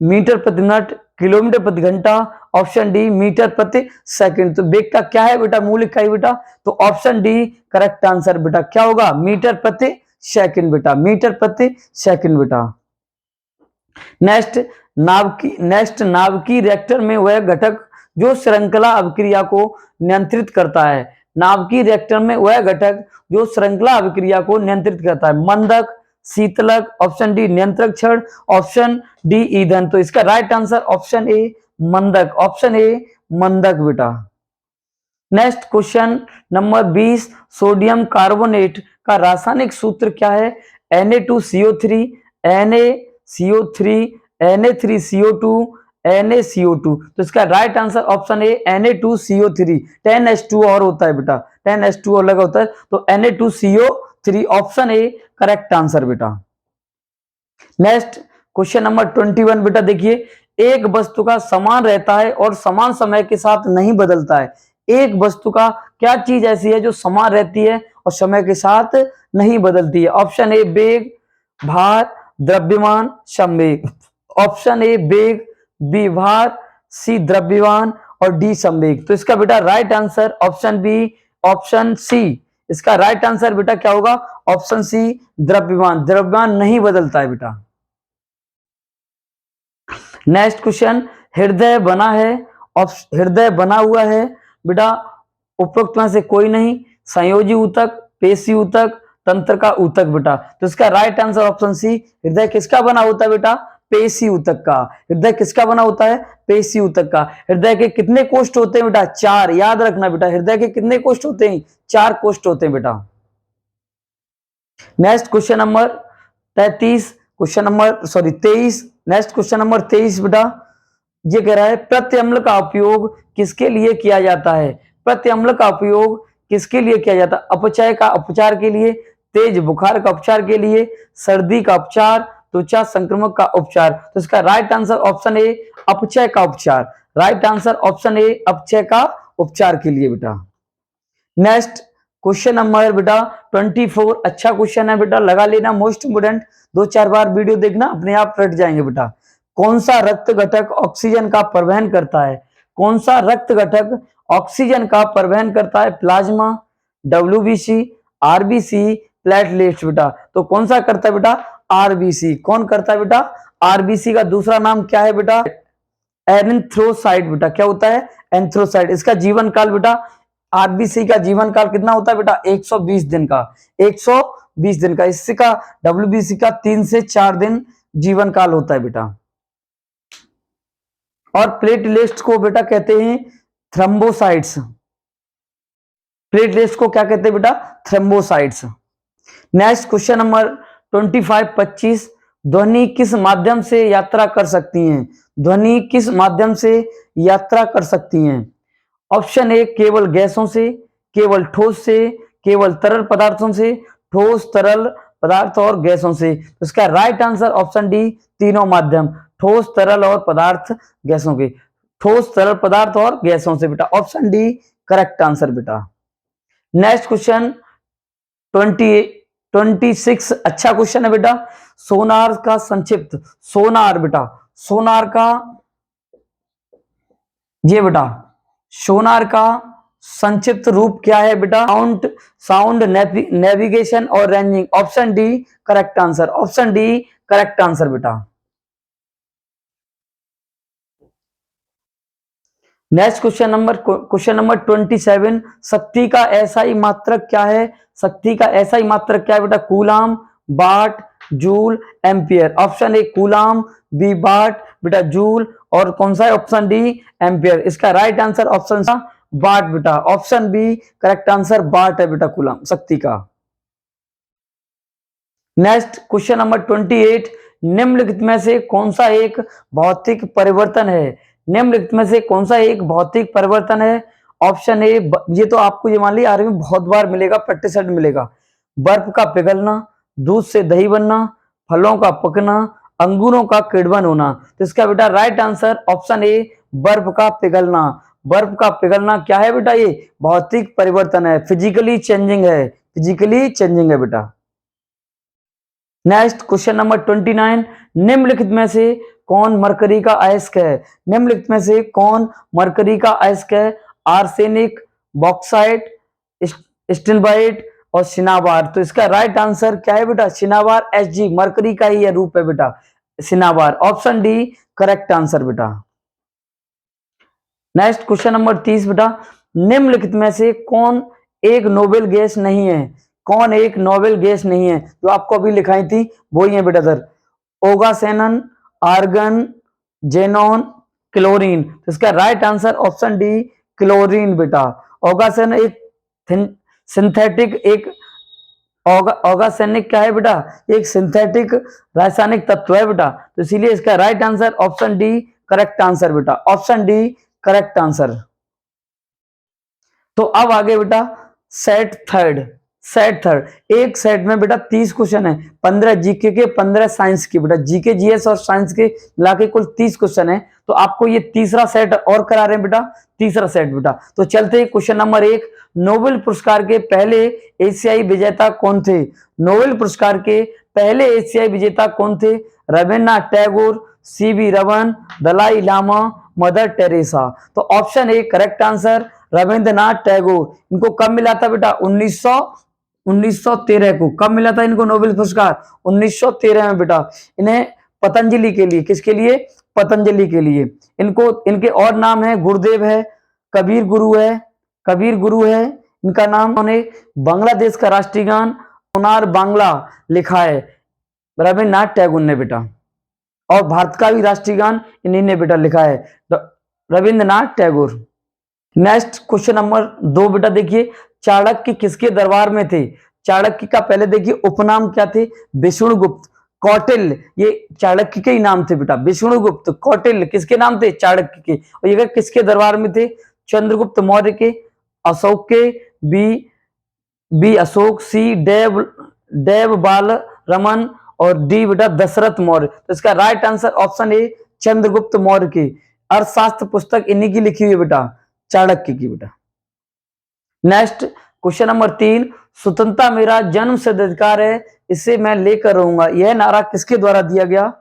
मीटर प्रति मिनट, किलोमीटर प्रति घंटा, ऑप्शन डी मीटर प्रति सेकंड। तो वेग का क्या है बेटा मूल इकाई बेटा? तो ऑप्शन डी करेक्ट आंसर बेटा क्या होगा? मीटर प्रति सेकंड बेटा, मीटर प्रति सेकंड बेटा। नेक्स्ट नाभिकीय रिएक्टर में वह घटक जो श्रृंखला अभिक्रिया को नियंत्रित करता है। नाभिकीय रिएक्टर में वह घटक जो श्रृंखला अभिक्रिया को नियंत्रित करता है। मंदक, शीतलक, ऑप्शन डी नियंत्रक छड़, ऑप्शन डी ईंधन। तो इसका राइट आंसर ऑप्शन ए मंदक, ऑप्शन ए मंदक बेटा। Next question number 20 sodium carbonate का रासायनिक सूत्र क्या है? Na2CO3, NaCO3, Na3CO2, NaCO2। तो इसका राइट आंसर ऑप्शन ए Na2CO3। 10H2 और होता है बेटा, 10H2 अलग होता है। तो Na2CO3 option A correct answer बेटा। नेक्स्ट क्वेश्चन नंबर 21 बेटा देखिए एक वस्तु का समान रहता है और समान समय के साथ नहीं बदलता है। एक वस्तु का क्या चीज ऐसी है जो समान रहती है और समय के साथ नहीं बदलती है? ऑप्शन ए वेग, भार, द्रव्यमान, संवेग। ऑप्शन ए वेग, बी भार, सी द्रव्यमान और डी संवेग। तो इसका बेटा right answer option B, option C. इसका राइट आंसर बेटा क्या होगा? ऑप्शन सी द्रव्यमान। द्रव्यमान नहीं बदलता है बेटा। नेक्स्ट क्वेश्चन हृदय बना है, हृदय बना हुआ है बेटा उपरोक्त में से कोई नहीं। संयोजी ऊतक, पेशी ऊतक, तंत्र का ऊतक बेटा। तो इसका राइट आंसर ऑप्शन सी हृदय किसका बना होता है बेटा? पेशी ऊतक का। हृदय किसका बना होता है? पेशी ऊतक का। हृदय के कितने कोष्ठ होते हैं बेटा? 4। याद रखना बेटा हृदय के कितने कोष्ठ होते हैं? 4 कोष्ठ होते हैं बेटा। Next question number 23 next question number 23 बेटा ये कह रहा है प्रत्यम्ल का उपयोग किसके लिए किया जाता है? प्रत्यम्ल का उपयोग किसके लिए किया जाता है? अपचय का उपचार के लिए, तेज बुखार का उपचार के लिए, सर्दी का उपचार, त्वचा संक्रमण का उपचार। तो इसका राइट आंसर ऑप्शन ए अपचय का उपचार। राइट आंसर ऑप्शन ए अपचय का उपचार के लिए बेटा। नेक्स्ट क्वेश्चन नंबर बेटा 24। अच्छा क्वेश्चन है बेटा, लगा लेना, मोस्ट इंपोर्टेंट। 2-4 बार वीडियो देखना, अपने आप रट जाएंगे बेटा। कौन सा रक्त घटक ऑक्सीजन का परिवहन करता है? कौन सा रक्त घटक ऑक्सीजन का परिवहन करता है? प्लाज्मा, डब्ल्यूबीसी, आरबीसी, प्लेटलेट्स बेटा। तो कौन सा करता है बेटा? आरबीसी। कौन करता है बेटा? आरबीसी का दूसरा नाम क्या है बेटा? एरिथ्रोसाइट बेटा। क्या होता है? एंथ्रोसाइट। इसका जीवन काल बेटा, आरबीसी का जीवन काल कितना होता है बेटा? 120 दिन का। 120 दिन का। इसका डब्ल्यूबीसी का 3 से 4 दिन जीवन काल होता है बेटा। और प्लेटलेट्स को बेटा कहते हैं थ्रोम्बोसाइट्स। प्लेटलेट्स को क्या कहते हैं बेटा? थ्रोम्बोसाइट्स। Next question number 25। ध्वनि किस माध्यम से यात्रा कर सकती हैं? ध्वनि किस माध्यम से यात्रा कर सकती हैं? ऑप्शन ए केवल गैसों से, केवल ठोस से, केवल तरल पदार्थों से, ठोस तरल पदार्थ और गैसों से। इसका राइट आंसर ऑप्शन डी तीनों माध्यम, ठोस तरल और पदार्थ गैसों के। ठोस तरल पदार्थ और गैसों से बेटा। ऑप्शन डी करेक्ट आंसर बेटा। Next question 26। अच्छा क्वेश्चन है बेटा। सोनार का संक्षिप्त, सोनार बेटा, सोनार का ये बेटा सोनार का संक्षिप्त रूप क्या है बेटा? साउंड नेविगेशन और ranging. Option D correct answer. Option D correct answer बेटा। Next question number 27। शक्ति का एसआई मात्रक क्या है? शक्ति का एसआई मात्रक क्या है बेटा? Coulomb, watt, joule, ampere. Option A coulomb, B watt बेटा, जूल, और कौन सा है? Option D ampere. इसका राइट आंसर ऑप्शन सा वाट बेटा। Option B correct answer watt है बेटा, कूलाम शक्ति का। Next question number 28। निम्नलिखित में से कौन सा एक भौतिक परिवर्तन है? निम्नलिखित में से कौन सा एक भौतिक परिवर्तन है? ऑप्शन ए, ये तो आपको ये मान लिया आर्मी में बहुत बार मिलेगा, प्रैक्टिस सेट मिलेगा। बर्फ का पिघलना, दूध से दही बनना, फलों का पकना, अंगूरों का किण्वन होना। तो इसका बेटा राइट आंसर ऑप्शन ए बर्फ का पिघलना। बर्फ का पिघलना क्या है बेटा? ये भौतिक परिवर्तन है, फिजिकली चेंजिंग है, फिजिकली चेंजिंग है बेटा। Next question number 29। निम्नलिखित में से कौन मरकरी का अयस्क है? निम्नलिखित में से कौन मरकरी का अयस्क है? आर्सेनिक, बॉक्साइट, स्टिनबाइट और सिनाबार। तो इसका राइट आंसर क्या है बेटा? सिनाबार, Hg, मरकरी का ही रूप है बेटा cinnabar. Option D correct answer बेटा। नेक्स्ट क्वेश्चन नंबर 30 बेटा। निम्नलिखित में से कौन एक नोबेल गैस नहीं है? कौन एक नोबेल गैस नहीं है? जो आपको अभी लिखाई थी वो ही है बेटा sir. Oganesson, argon, xenon, chlorine. तो इसका right answer option D chlorine बेटा। ओगासेन एक सिंथेटिक, एक ऑगासेनिक क्या है बेटा? एक सिंथेटिक रासायनिक तत्व है बेटा। तो इसीलिए इसका right answer option D correct answer बेटा। Option D correct answer. तो अब आगे बेटा सेट थर्ड। एक सेट में बेटा 30 क्वेश्चन है, 15 जीके के, 15 साइंस के बेटा। जीके, जीएस और साइंस के मिला के कुल 30 क्वेश्चन है। तो आपको ये तीसरा सेट और करा रहे हैं बेटा, तीसरा सेट बेटा। तो चलते हैं क्वेश्चन नंबर 1। नोबेल पुरस्कार के पहले एशियाई विजेता कौन थे? नोबेल पुरस्कार के पहले एशियाई विजेता कौन थे? Rabindranath Tagore, C V Raman, Dalai Lama, Mother Teresa. तो option A correct answer Rabindranath Tagore. इनको कब मिला था बेटा? 1913 को। कब मिला था इनको नोबेल पुरस्कार? 1913 में बेटा। इन्हें पतंजलि के लिए, किसके लिए? पतंजलि के लिए। इनको, इनके और नाम है, गुरुदेव है, कबीर गुरु है, कबीर गुरु है इनका नाम। उन्होंने बांग्लादेश का राष्ट्रीय गान सोनार बांग्ला लिखा है रविन्द्रनाथ टैगोर ने बेटा। और भारत का भी राष्ट्रीय गान इन्हीं ने बेटा लिखा है, Rabindranath Tagore. Next question number 2 बेटा देखिए। चाणक्य किसके दरबार में थे? चाणक्य का पहले देखिए उपनाम क्या थे? विष्णुगुप्त, कौटिल्य, ये चाणक्य के ही नाम थे बेटा। विष्णुगुप्त, कौटिल्य किसके नाम थे? चाणक्य के। और ये किसके दरबार में थे? चंद्रगुप्त मौर्य के। अशोक के, बी अशोक, सी देव बाल रमन और डी बेटा दशरथ मौर्य। तो इसका राइट आंसर ऑप्शन ए चंद्रगुप्त मौर्य की। अर्थशास्त्र पुस्तक इन्हीं की लिखी हुई है बेटा, चाणक्य की बेटा। नेक्स्ट क्वेश्चन नंबर 3, स्वतंत्रता मेरा जन्म सिद्ध अधिकार है, इसे मैं लेकर रहूंगा, यह नारा किसके द्वारा दिया गया?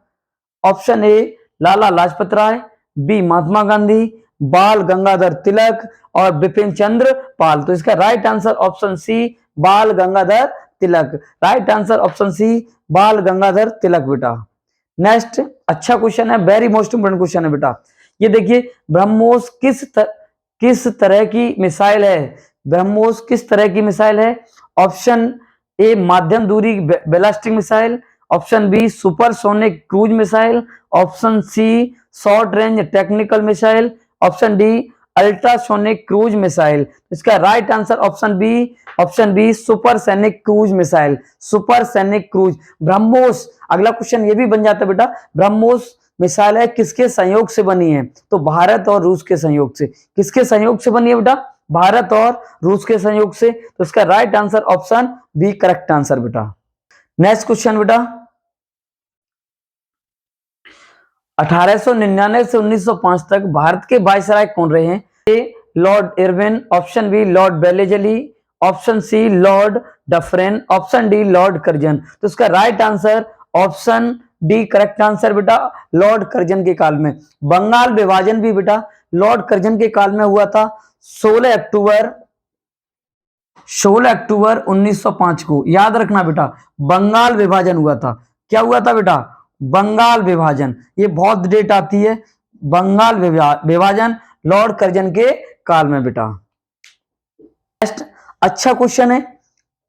Option A Lala Lajpat Rai, B Mahatma Gandhi, Bal Gangadhar तिलक और बिपिन चंद्र पाल। तो इसका राइट आंसर ऑप्शन सी बाल गंगाधर तिलक। राइट आंसर ऑप्शन सी बाल गंगाधर तिलक बेटा। नेक्स्ट अच्छा क्वेश्चन है, वेरी मोस्ट इंपोर्टेंट क्वेश्चन है बेटा। ये देखिए, ब्रह्मोस किस तरह की मिसाइल है? ब्रह्मोस किस तरह की मिसाइल है? ऑप्शन ए मध्यम दूरी ballistic missile, option B supersonic cruise missile, option C short range technical missile, option D ultrasonic cruise missile. इसका right answer option B supersonic cruise missile, supersonic cruise. BrahMos, अगला question ये भी बन जाता है बेटा, ब्रह्मोस मिसाइल है किसके संयोग से बनी है? तो भारत और रूस के संयोग से। किसके संयोग से बनी है बेटा? भारत और रूस के संयोग से। तो इसका right answer option B correct answer बेटा। नेक्स्ट क्वेश्चन बेटा, 1899 से 1905 तक भारत के वायसराय कौन रहे हैं? A Lord Irwin, option B Lord Wellesley, option C Lord Dufferin, option D Lord Curzon. तो इसका right answer option D correct answer बेटा, लॉर्ड कर्जन के काल में। बंगाल विभाजन भी बेटा लॉर्ड कर्जन के काल में हुआ था, 16 अक्टूबर 1905 को। याद रखना बेटा, बंगाल विभाजन हुआ था। क्या हुआ था बेटा? बंगाल विभाजन। ये बहुत डेट आती है, बंगाल विभाजन लॉर्ड कर्जन के काल में बेटा। नेक्स्ट अच्छा क्वेश्चन है,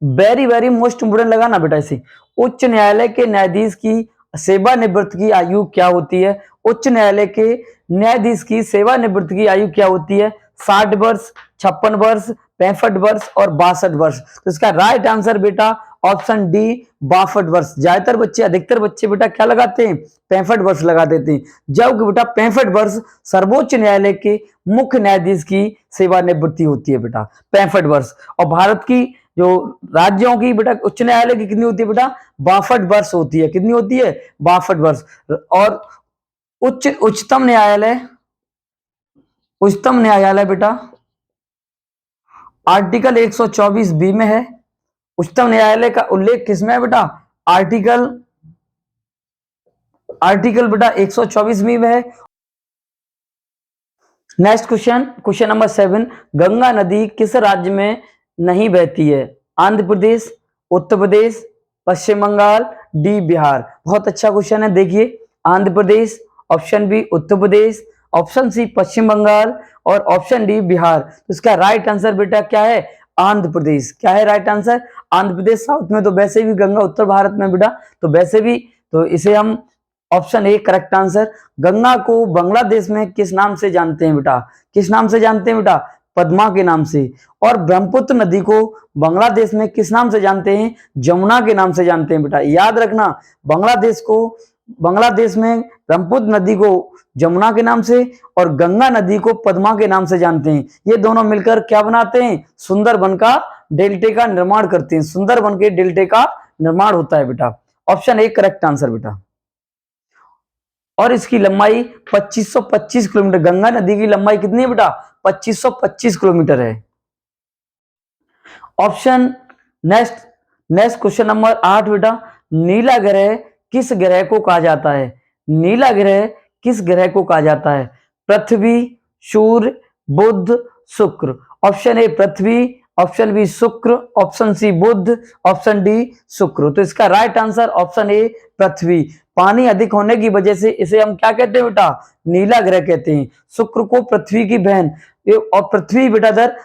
वेरी वेरी मोस्ट इंपोर्टेंट लगा ना बेटा इसे। उच्च न्यायालय के न्यायाधीश की सेवानिवृत्ति की आयु क्या होती है? उच्च न्यायालय के न्यायाधीश की सेवानिवृत्ति की आयु क्या होती है? 60 वर्ष, 56 वर्ष, 65 वर्ष और 62 वर्ष। तो इसका राइट आंसर बेटा ऑप्शन डी 62 वर्ष। ज्यादातर बच्चे, अधिकतर बच्चे बेटा क्या लगाते हैं? 65 वर्ष लगा देते हैं, जबकि बेटा 65 वर्ष सर्वोच्च न्यायालय के मुख्य न्यायाधीश की सेवानिवृत्ति होती है बेटा, 65 वर्ष। और भारत की जो राज्यों की बेटा उच्च न्यायालय की कितनी होती है बेटा? 62 वर्ष होती है। कितनी होती है? 62 वर्ष। और उच्चतम न्यायालय बेटा आर्टिकल 124 बी में है। उच्चतम न्यायालय का उल्लेख किसमें है बेटा? आर्टिकल बेटा 124 बी में है। नेक्स्ट क्वेश्चन नंबर 7, गंगा नदी किस राज्य में नहीं बहती है? आंध्र प्रदेश, उत्तर प्रदेश, पश्चिम बंगाल, डी बिहार। बहुत अच्छा क्वेश्चन है। देखिए, Andhra Pradesh, option B Uttar Pradesh, option C पश्चिम बंगाल और ऑप्शन डी बिहार। तो इसका राइट आंसर बेटा क्या है? आंध्र प्रदेश। क्या है right answer? Andhra Pradesh. South में तो वैसे भी गंगा, उत्तर भारत में बेटा तो वैसे भी, तो इसे हम option A correct answer. Ganga को बांग्लादेश में किस नाम से जानते हैं बेटा? किस नाम से जानते हैं बेटा? पद्मा के नाम से। और ब्रह्मपुत्र नदी को बांग्लादेश में किस नाम से जानते हैं? जमुना के नाम से जानते हैं बेटा। याद रखना, बांग्लादेश में ब्रह्मपुत्र नदी को जमुना के नाम से और गंगा नदी को पद्मा के नाम से जानते हैं। ये दोनों मिलकर क्या बनाते हैं? सुंदरबन का डेल्टे का निर्माण करते हैं। सुंदरबन के डेल्टे का निर्माण होता है बेटा। ऑप्शन ए करेक्ट आंसर बेटा। और इसकी लंबाई 2525 किलोमीटर। गंगा नदी की लंबाई कितनी है बेटा? 2525 किलोमीटर है। ऑप्शन नेक्स्ट क्वेश्चन नंबर 8 बेटा, नीला ग्रह किस ग्रह को कहा जाता है? नीला ग्रह किस ग्रह को कहा जाता है? पृथ्वी, सूर्य, बुध, शुक्र। ऑप्शन ए पृथ्वी, ऑप्शन बी शुक्र, ऑप्शन सी बुध, ऑप्शन डी शुक्र। तो इसका राइट आंसर ऑप्शन ए पृथ्वी। पानी अधिक होने की वजह से इसे हम क्या कहते हैं बेटा? नीला ग्रह कहते हैं। शुक्र को पृथ्वी की बहन, और पृथ्वी बेटा दर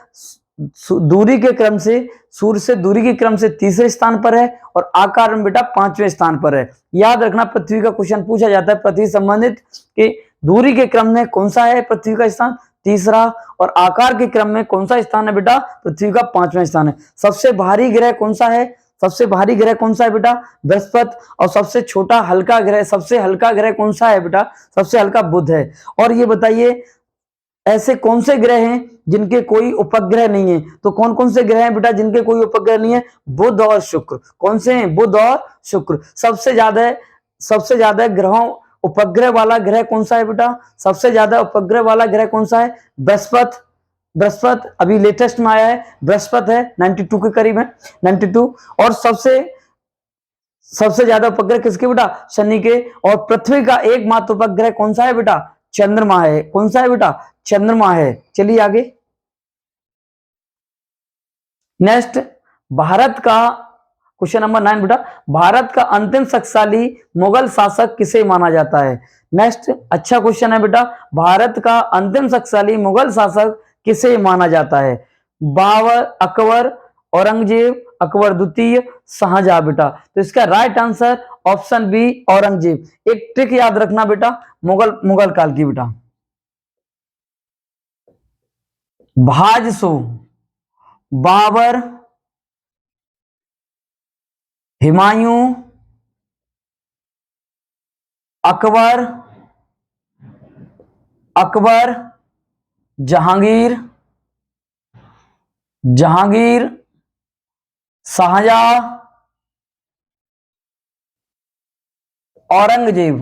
दूरी के क्रम से, सूर्य से दूरी के क्रम से तीसरे स्थान पर है और आकार में बेटा 5वें स्थान पर है। याद रखना, पृथ्वी का क्वेश्चन पूछा जाता है पृथ्वी संबंधित कि दूरी के क्रम में कौन सा है पृथ्वी का स्थान? तीसरा। और आकार के क्रम में कौन सा स्थान है बेटा? पृथ्वी का 5वां स्थान है। सबसे भारी ग्रह कौन सा है? सबसे भारी ग्रह कौन सा है बेटा? बृहस्पति। और सबसे छोटा हल्का ग्रह, सबसे हल्का ग्रह कौन सा है बेटा? सबसे हल्का बुध है। और ये बताइए ऐसे कौन से ग्रह हैं जिनके कोई उपग्रह नहीं है? तो कौन कौन से ग्रह हैं बेटा जिनके कोई उपग्रह नहीं है? बुध और शुक्र। कौन से हैं? बुध और शुक्र। सबसे ज्यादा ग्रहों उपग्रह वाला ग्रह कौन सा है बेटा? सबसे ज्यादा उपग्रह वाला ग्रह कौन सा है? बृहस्पति। बृहस्पति अभी लेटेस्ट में आया है, बृहस्पति है, 92 के करीब है, 92। और सबसे ज्यादा उपग्रह किसके बेटा? शनि के। और पृथ्वी का एकमात्र उपग्रह कौन सा है बेटा? चंद्रमा है। कौन सा है बेटा? चंद्रमा है। चलिए आगे। नेक्स्ट, भारत का क्वेश्चन नंबर 9 बेटा, भारत का अंतिम शक्तिशाली मुगल शासक किसे माना जाता है? नेक्स्ट, अच्छा क्वेश्चन है बेटा, भारत का अंतिम शक्तिशाली मुगल शासक किसे माना जाता है? बाबर, अकबर, औरंगजेब, अकबर द्वितीय, शाहजहां बेटा। तो इसका right answer option B, Aurangzeb. एक ट्रिक याद रखना बेटा, मुगल काल की बेटा, भाजसो, बाबर, हुमायूं, अकबर, जहांगीर, शाहजहां, औरंगजेब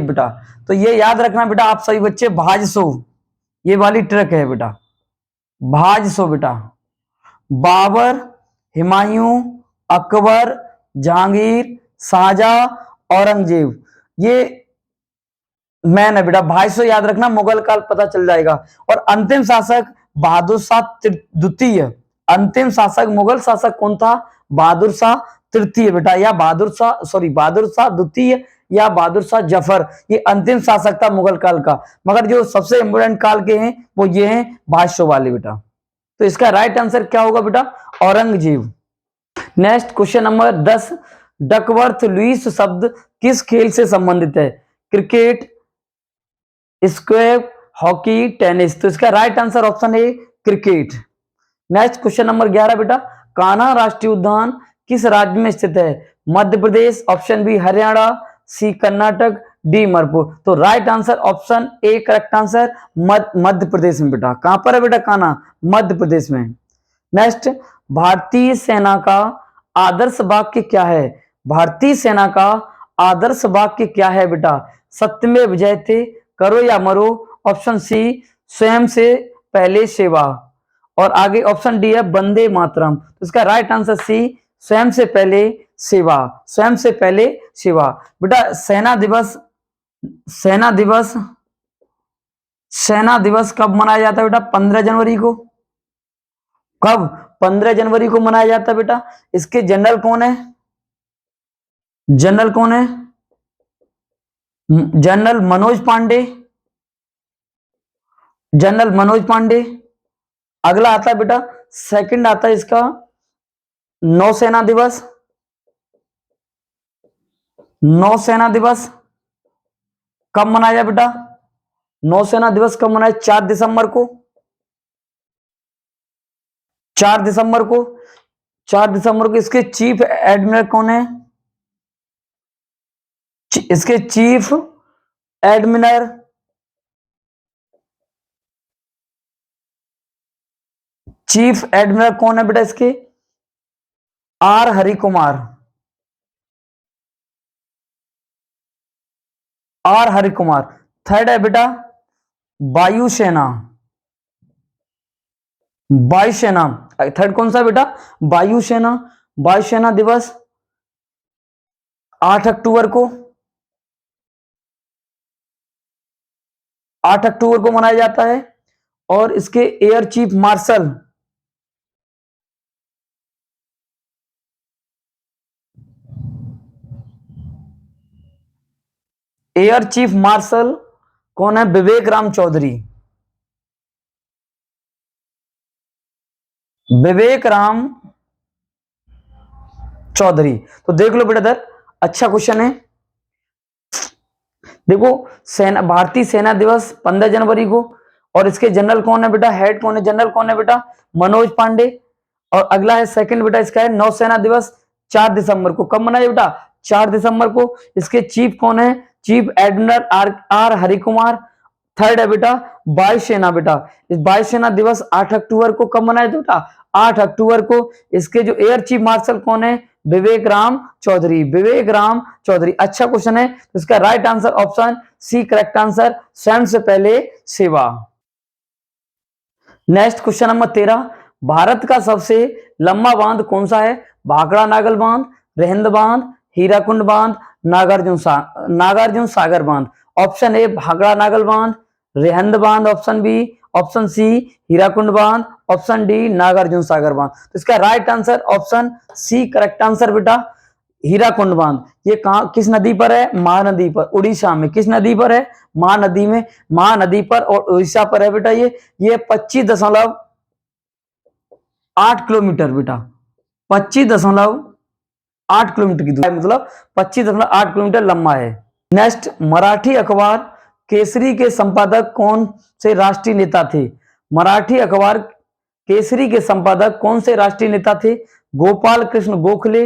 बेटा। तो ये याद रखना बेटा आप सभी बच्चे, भाजसो, ये वाली ट्रिक है बेटा, भाजसो बेटा। बाबर, हुमायूं, अकबर, जहांगीर, शाहजहां, औरंगजेब, ये मैन है बेटा। 250 याद रखना, मुगल काल पता चल जाएगा। और अंतिम शासक बहादुर शाह द्वितीय। अंतिम शासक मुगल शासक कौन था? बहादुर शाह तृतीय बेटा, या बहादुर शाह द्वितीय या बहादुर शाह जफर, ये अंतिम शासक था मुगल काल का। मगर जो सबसे इंपोर्टेंट काल के हैं वो ये हैं 250 वाले बेटा। तो इसका राइट आंसर क्या होगा बेटा? Aurangzeb. Next question number 10, Duckworth Lewis शब्द किस खेल से संबंधित है? Cricket, squash, hockey, tennis. तो इसका right answer option A, cricket. Next question number 11 बेटा, कान्हा राष्ट्रीय उद्यान किस राज्य में स्थित है? Madhya Pradesh, option B Haryana, C Karnataka, D Manipur. तो right answer option A correct answer, Madhya Pradesh में बेटा। कहां पर है बेटा कान्हा? मध्य प्रदेश में। नेक्स्ट, भारतीय सेना का आदर्श वाक्य क्या है? भारतीय सेना का आदर्श वाक्य क्या है बेटा? सत्यमेव जयते, करो या मरो, ऑप्शन सी स्वयं से पहले सेवा, और आगे ऑप्शन डी है वंदे मातरम। तो इसका राइट आंसर सी, स्वयं से पहले सेवा, स्वयं से पहले सेवा। बेटा सेना दिवस कब मनाया जाता है बेटा? 15 जनवरी को। कब? 15 जनवरी को मनाया जाता है बेटा। इसके जनरल कौन है? जनरल मनोज पांडे। अगला आता है बेटा, सेकंड आता है इसका नौसेना दिवस। नौसेना दिवस कब मनाया बेटा? नौसेना दिवस कब मनाया? 4 दिसंबर को। 4 दिसंबर को। 4 दिसंबर को। इसके चीफ एडमिरल कौन है? इसके चीफ एडमिरल कौन है बेटा? इसके आर हरिकुमार। थर्ड है बेटा वायुसेना। थर्ड कौन सा बेटा? वायुसेना दिवस 8 अक्टूबर को। 8 अक्टूबर को मनाया जाता है। और इसके एयर चीफ मार्शल कौन है? विवेक राम चौधरी। तो देख लो बेटा इधर, अच्छा क्वेश्चन है। देखो, भारतीय सेना दिवस 15 जनवरी को, और इसके जनरल कौन है बेटा? हेड कौन है? जनरल कौन है बेटा? मनोज पांडे। और अगला है सेकंड बेटा, इसका है नौसेना दिवस 4 दिसंबर को। कब मनाया बेटा? 4 दिसंबर को। इसके चीफ कौन है? Chief admiral R Harikumar. Third है बेटा वायुसेना बेटा। इस वायुसेना दिवस 8 अक्टूबर को कब मनाया था बेटा? 8 अक्टूबर को। इसके जो एयर चीफ मार्शल कौन है? विवेक राम चौधरी। विवेक राम चौधरी। अच्छा क्वेश्चन है। तो इसका right answer option C correct answer, स्वयं से पहले सेवा। नेक्स्ट क्वेश्चन नंबर 13, भारत का सबसे लंबा बांध कौन सा है? भाखड़ा नागल बांध, रेहंद बांध, हीराकुंड बांध, नागार्जुन सागर बांध। ऑप्शन ए भाखड़ा नागल बांध, रेहंद बांध, option B, option C Hirakud बांध, ऑप्शन डी नागार्जुन सागर बांध। तो इसका right answer option C correct answer बेटा, हीराकुंड बांध। ये कहां किस नदी पर है? महानदी पर, उड़ीसा में। किस नदी पर है? महानदी में, महानदी पर और उड़ीसा पर है बेटा। ये 25.8 किलोमीटर बेटा, 25.8 किलोमीटर की दूरी, मतलब 25.8 किलोमीटर लंबा है। नेक्स्ट, मराठी अखबार केसरी के संपादक कौन से राष्ट्रीय नेता थे? मराठी अखबार केसरी के संपादक कौन से राष्ट्रीय नेता थे? Gopal Krishna Gokhale,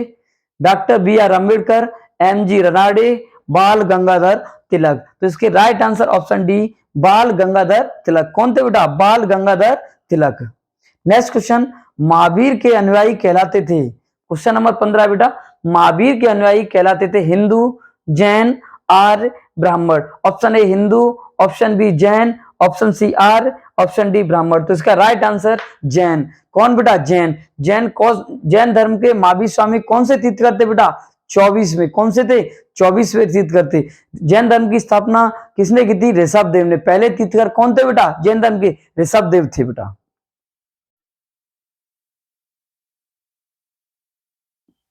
doctor B R Ambedkar, M G Ranade, Bal Gangadhar तिलक। तो इसके राइट आंसर ऑप्शन डी बाल गंगाधर तिलक। कौन थे बेटा? बाल गंगाधर तिलक। नेक्स्ट क्वेश्चन, महावीर के अनुयायी कहलाते थे। क्वेश्चन नंबर 15 बेटा, महावीर के अनुयायी कहलाते थे Hindu, Jain, Arya, Brahmin. Option A Hindu, option B Jain, option C Arya, option D Brahmin. तो इसका राइट आंसर जैन। कौन बेटा? जैन। जैन धर्म के महावीर स्वामी कौन से तीर्थ करते बेटा? 24वें। कौन से थे? 24वें तीर्थ करते। जैन धर्म की स्थापना किसने की थी? ऋषभ देव ने। पहले तीर्थकर कौन थे बेटा? जैन धर्म के ऋषभ देव थे बेटा।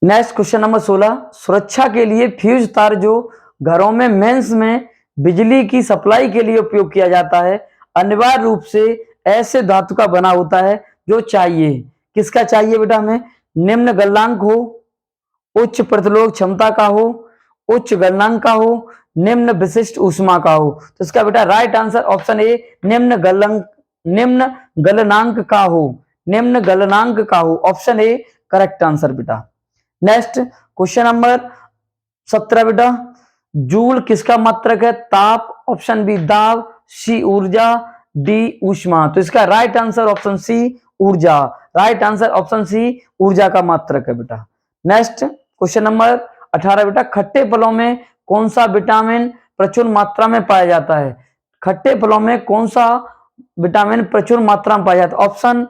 नेक्स्ट क्वेश्चन नंबर 16, सुरक्षा के लिए फ्यूज तार जो घरों में मेंस में बिजली की सप्लाई के लिए उपयोग किया जाता है, अनिवार्य रूप से ऐसे धातु का बना होता है जो चाहिए। किसका चाहिए बेटा हमें? निम्न गलनांक हो, उच्च प्रतिरोध क्षमता का हो, उच्च गलनांक का हो, निम्न विशिष्ट ऊष्मा का हो। तो इसका बेटा राइट आंसर ऑप्शन ए निम्न गलनांक का हो, निम्न गलनांक का हो। ऑप्शन ए करेक्ट आंसर बेटा। नेक्स्ट क्वेश्चन नंबर 17 बेटा, जूल किसका मात्रक है? ताप, ऑप्शन बी दाब, सी ऊर्जा, डी ऊष्मा। तो इसका राइट आंसर ऑप्शन सी ऊर्जा। राइट आंसर ऑप्शन सी ऊर्जा का मात्रक है बेटा। नेक्स्ट क्वेश्चन नंबर 18 बेटा, खट्टे फलों में कौन सा विटामिन प्रचुर मात्रा में पाया जाता है? खट्टे फलों में कौन सा विटामिन प्रचुर मात्रा में पाया जाता है? Option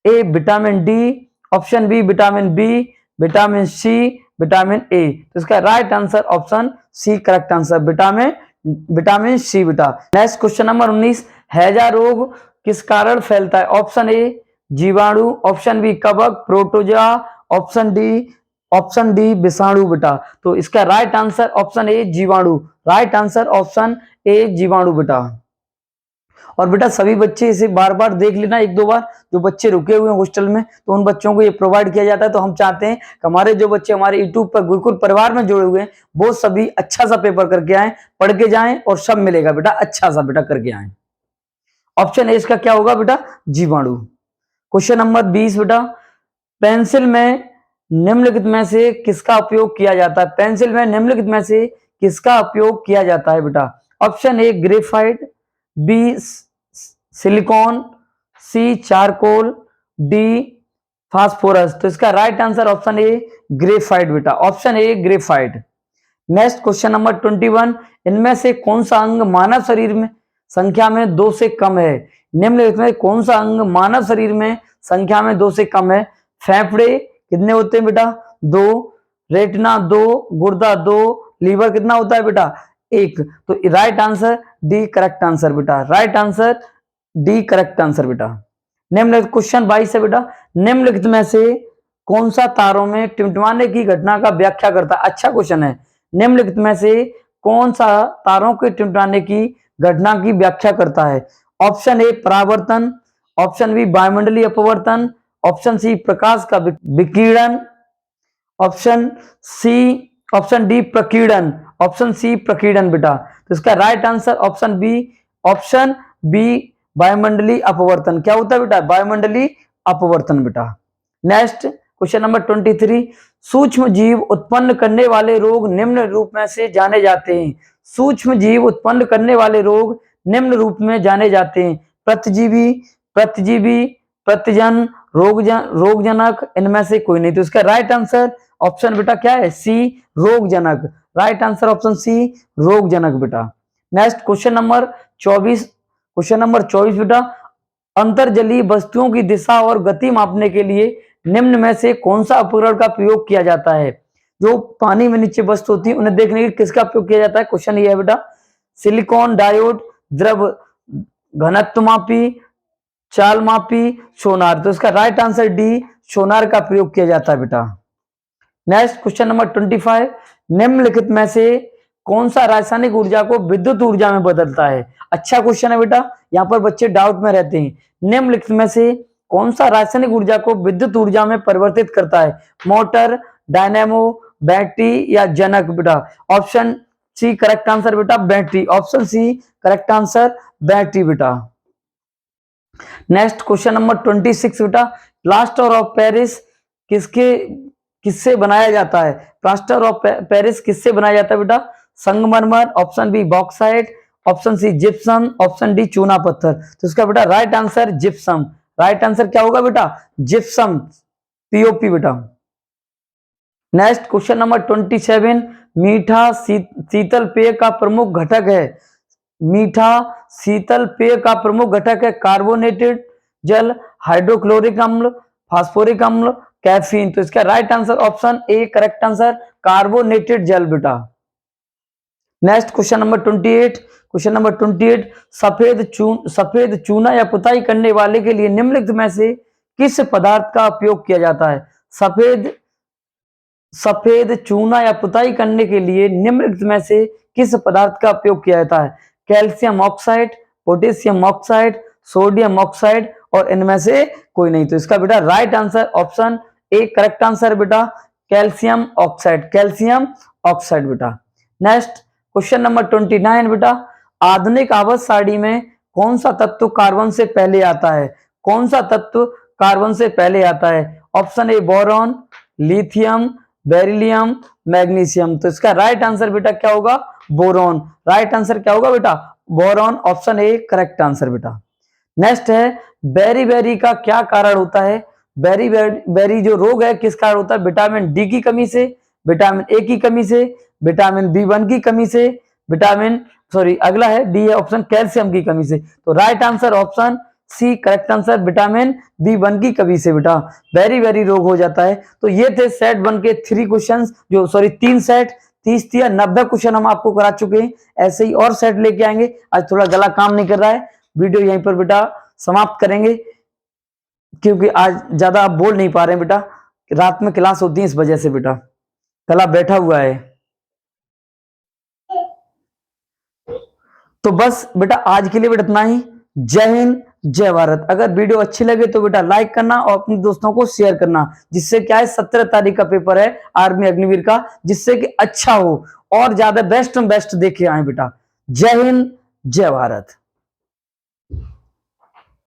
A vitamin D, option B vitamin B, vitamin C, vitamin A. तो इसका right answer option C correct answer, vitamin C बेटा। नेक्स्ट क्वेश्चन नंबर 19, हैजा रोग किस कारण फैलता है? ऑप्शन ए जीवाणु, ऑप्शन बी कवक, प्रोटोजोआ, ऑप्शन डी विषाणु बेटा। तो इसका राइट आंसर ऑप्शन ए जीवाणु। राइट आंसर ऑप्शन ए जीवाणु बेटा। और बेटा सभी बच्चे इसे बार बार देख लेना, एक दो बार। जो बच्चे रुके हुए हैं हॉस्टल में तो उन बच्चों को ये प्रोवाइड किया जाता है। तो हम चाहते हैं कि हमारे जो बच्चे हमारे यूट्यूब पर गुरुकुल परिवार में जुड़े हुए हैं वो सभी अच्छा सा पेपर करके आए, पढ़ के जाएं और सब मिलेगा बेटा, अच्छा सा बेटा करके आए। ऑप्शन ए इसका क्या होगा बेटा? जीवाणु। क्वेश्चन नंबर 20 बेटा, पेंसिल में निम्नलिखित में से किसका उपयोग किया जाता है? पेंसिल में निम्नलिखित में से किसका उपयोग किया जाता है बेटा? Option A graphite, B silicon, C charcoal, D phosphorus. तो इसका right answer option A graphite बेटा। Option A graphite. Next question number 21, इनमें से कौन सा अंग मानव शरीर में संख्या में 2 से कम है? निम्नलिखित में कौन सा अंग मानव शरीर में संख्या में 2 से कम है? फेफड़े कितने होते हैं बेटा? 2, रेटिना 2, गुर्दा 2, लीवर कितना होता है बेटा? 1। तो right answer D correct answer बेटा। Right answer D correct answer बेटा। निम्नलिखित क्वेश्चन 22 है बेटा, निम्नलिखित में से कौन सा तारों में टिमटिमाने की घटना का व्याख्या करता है? अच्छा क्वेश्चन है। निम्नलिखित में से कौन सा तारों के टिमटिमाने की घटना की व्याख्या करता है? ऑप्शन ए परावर्तन, ऑप्शन बी वायुमंडलीय अपवर्तन, ऑप्शन सी प्रकाश का विकिरण, ऑप्शन डी प्रकीर्णन, ऑप्शन सी प्रकीर्णन बेटा। तो इसका राइट आंसर ऑप्शन बी वायुमंडलीय अपवर्तन। क्या होता है बेटा? वायुमंडलीय अपवर्तन बेटा। नेक्स्ट क्वेश्चन नंबर 23, सूक्ष्म जीव उत्पन्न करने वाले रोग निम्न रूप में से जाने जाते हैं। सूक्ष्म जीव उत्पन्न करने वाले रोग निम्न रूप में जाने जाते हैं। प्रतिजीवी, प्रतिजीवी, प्रतिजन, रोगजनक, इनमें से कोई नहीं। तो इसका राइट आंसर ऑप्शन बेटा क्या है? सी, रोगजनक। राइट आंसर ऑप्शन सी, रोगजनक बेटा। Next question number 24, question number 24 बेटा, अंतर्जलीय वस्तुओं की दिशा और गति मापने के लिए निम्न में से कौन सा उपकरण का प्रयोग किया जाता है? जो पानी में नीचे वस्तु होती है उन्हें देखने के लिए किसका उपयोग किया जाता है? क्वेश्चन ये है बेटा, सिलिकॉन डायोड, द्रव घनत्व मापी, चाल मापी, सोनार। तो इसका राइट आंसर डी, सोनार का प्रयोग किया जाता है बेटा। नेक्स्ट क्वेश्चन नंबर 25, निम्नलिखित में से कौन सा रासायनिक ऊर्जा को विद्युत ऊर्जा में बदलता है? अच्छा क्वेश्चन है बेटा, यहाँ पर बच्चे डाउट में रहते हैं। निम्नलिखित में से कौन सा रासायनिक ऊर्जा को विद्युत ऊर्जा में परिवर्तित करता है? मोटर, डायनेमो, बैटरी या जनक बेटा? ऑप्शन सी करेक्ट आंसर बेटा, battery. Option C correct answer, battery बेटा। नेक्स्ट क्वेश्चन नंबर 26 बेटा, प्लास्टर ऑफ पेरिस किससे बनाया जाता है? प्लास्टर ऑफ पेरिस किससे बनाया जाता है बेटा? संगमरमर, option B bauxite, option C gypsum, option D चूना पत्थर। तो इसका बेटा right answer gypsum. Right answer क्या होगा बेटा? जिप्सम, पीओपी बेटा। नेक्स्ट क्वेश्चन नंबर 27, मीठा शीतल पेय का प्रमुख घटक है। मीठा शीतल पेय का प्रमुख घटक है कार्बोनेटेड जल, हाइड्रोक्लोरिक अम्ल, फास्फोरिक अम्ल, कैफीन। तो इसका right answer option A correct answer, carbonated जल बेटा। Next question number 28, question number 28, सफेद चूना या पुताई करने वाले के लिए निम्नलिखित में से किस पदार्थ का उपयोग किया जाता है? सफेद चूना या पुताई करने के लिए निम्नलिखित में से किस पदार्थ का उपयोग किया जाता है? Calcium oxide, potassium oxide, sodium oxide और इनमें से कोई नहीं। तो इसका बेटा right answer option A correct answer बेटा, कैल्शियम ऑक्साइड, कैल्शियम ऑक्साइड बेटा। नेक्स्ट क्वेश्चन नंबर 29 बेटा, आधुनिक आवर्त सारणी में कौन सा तत्व कार्बन से पहले आता है? कौन सा तत्व कार्बन से पहले आता है? ऑप्शन ए बोरॉन, लिथियम, बेरिलियम, मैग्नीशियम। तो इसका राइट आंसर बेटा क्या होगा? बोरॉन। राइट आंसर क्या होगा बेटा? Boron. Option A correct answer बेटा। नेक्स्ट है, बेरी का क्या कारण होता है? बेरी जो रोग है किस कारण होता है? विटामिन डी की कमी से, विटामिन ए की कमी से, विटामिन B1 की कमी से, अगला है डी है ऑप्शन कैल्शियम की कमी से। तो right answer option C correct answer, vitamin B1 की कमी से बेटा बेरी रोग हो जाता है। तो ये थे सेट 1 के 3 क्वेश्चंस, 3 सेट 30 या 90 क्वेश्चन हम आपको करा चुके हैं। ऐसे ही और सेट लेके आएंगे। आज थोड़ा गला काम नहीं कर रहा है, वीडियो यहीं पर बेटा समाप्त करेंगे क्योंकि आज ज्यादा आप बोल नहीं पा रहे हैं बेटा, रात में क्लास होती है इस वजह से बेटा गला बैठा हुआ है। तो बस बेटा आज के लिए बेटा इतना ही। जय हिंद, जय भारत। अगर वीडियो अच्छी लगे तो बेटा लाइक करना और अपने दोस्तों को शेयर करना, जिससे क्या है 17 तारीख का पेपर है आर्मी अग्निवीर का, जिससे कि अच्छा हो और ज्यादा बेस्ट देखे आए बेटा। जय हिंद, जय भारत।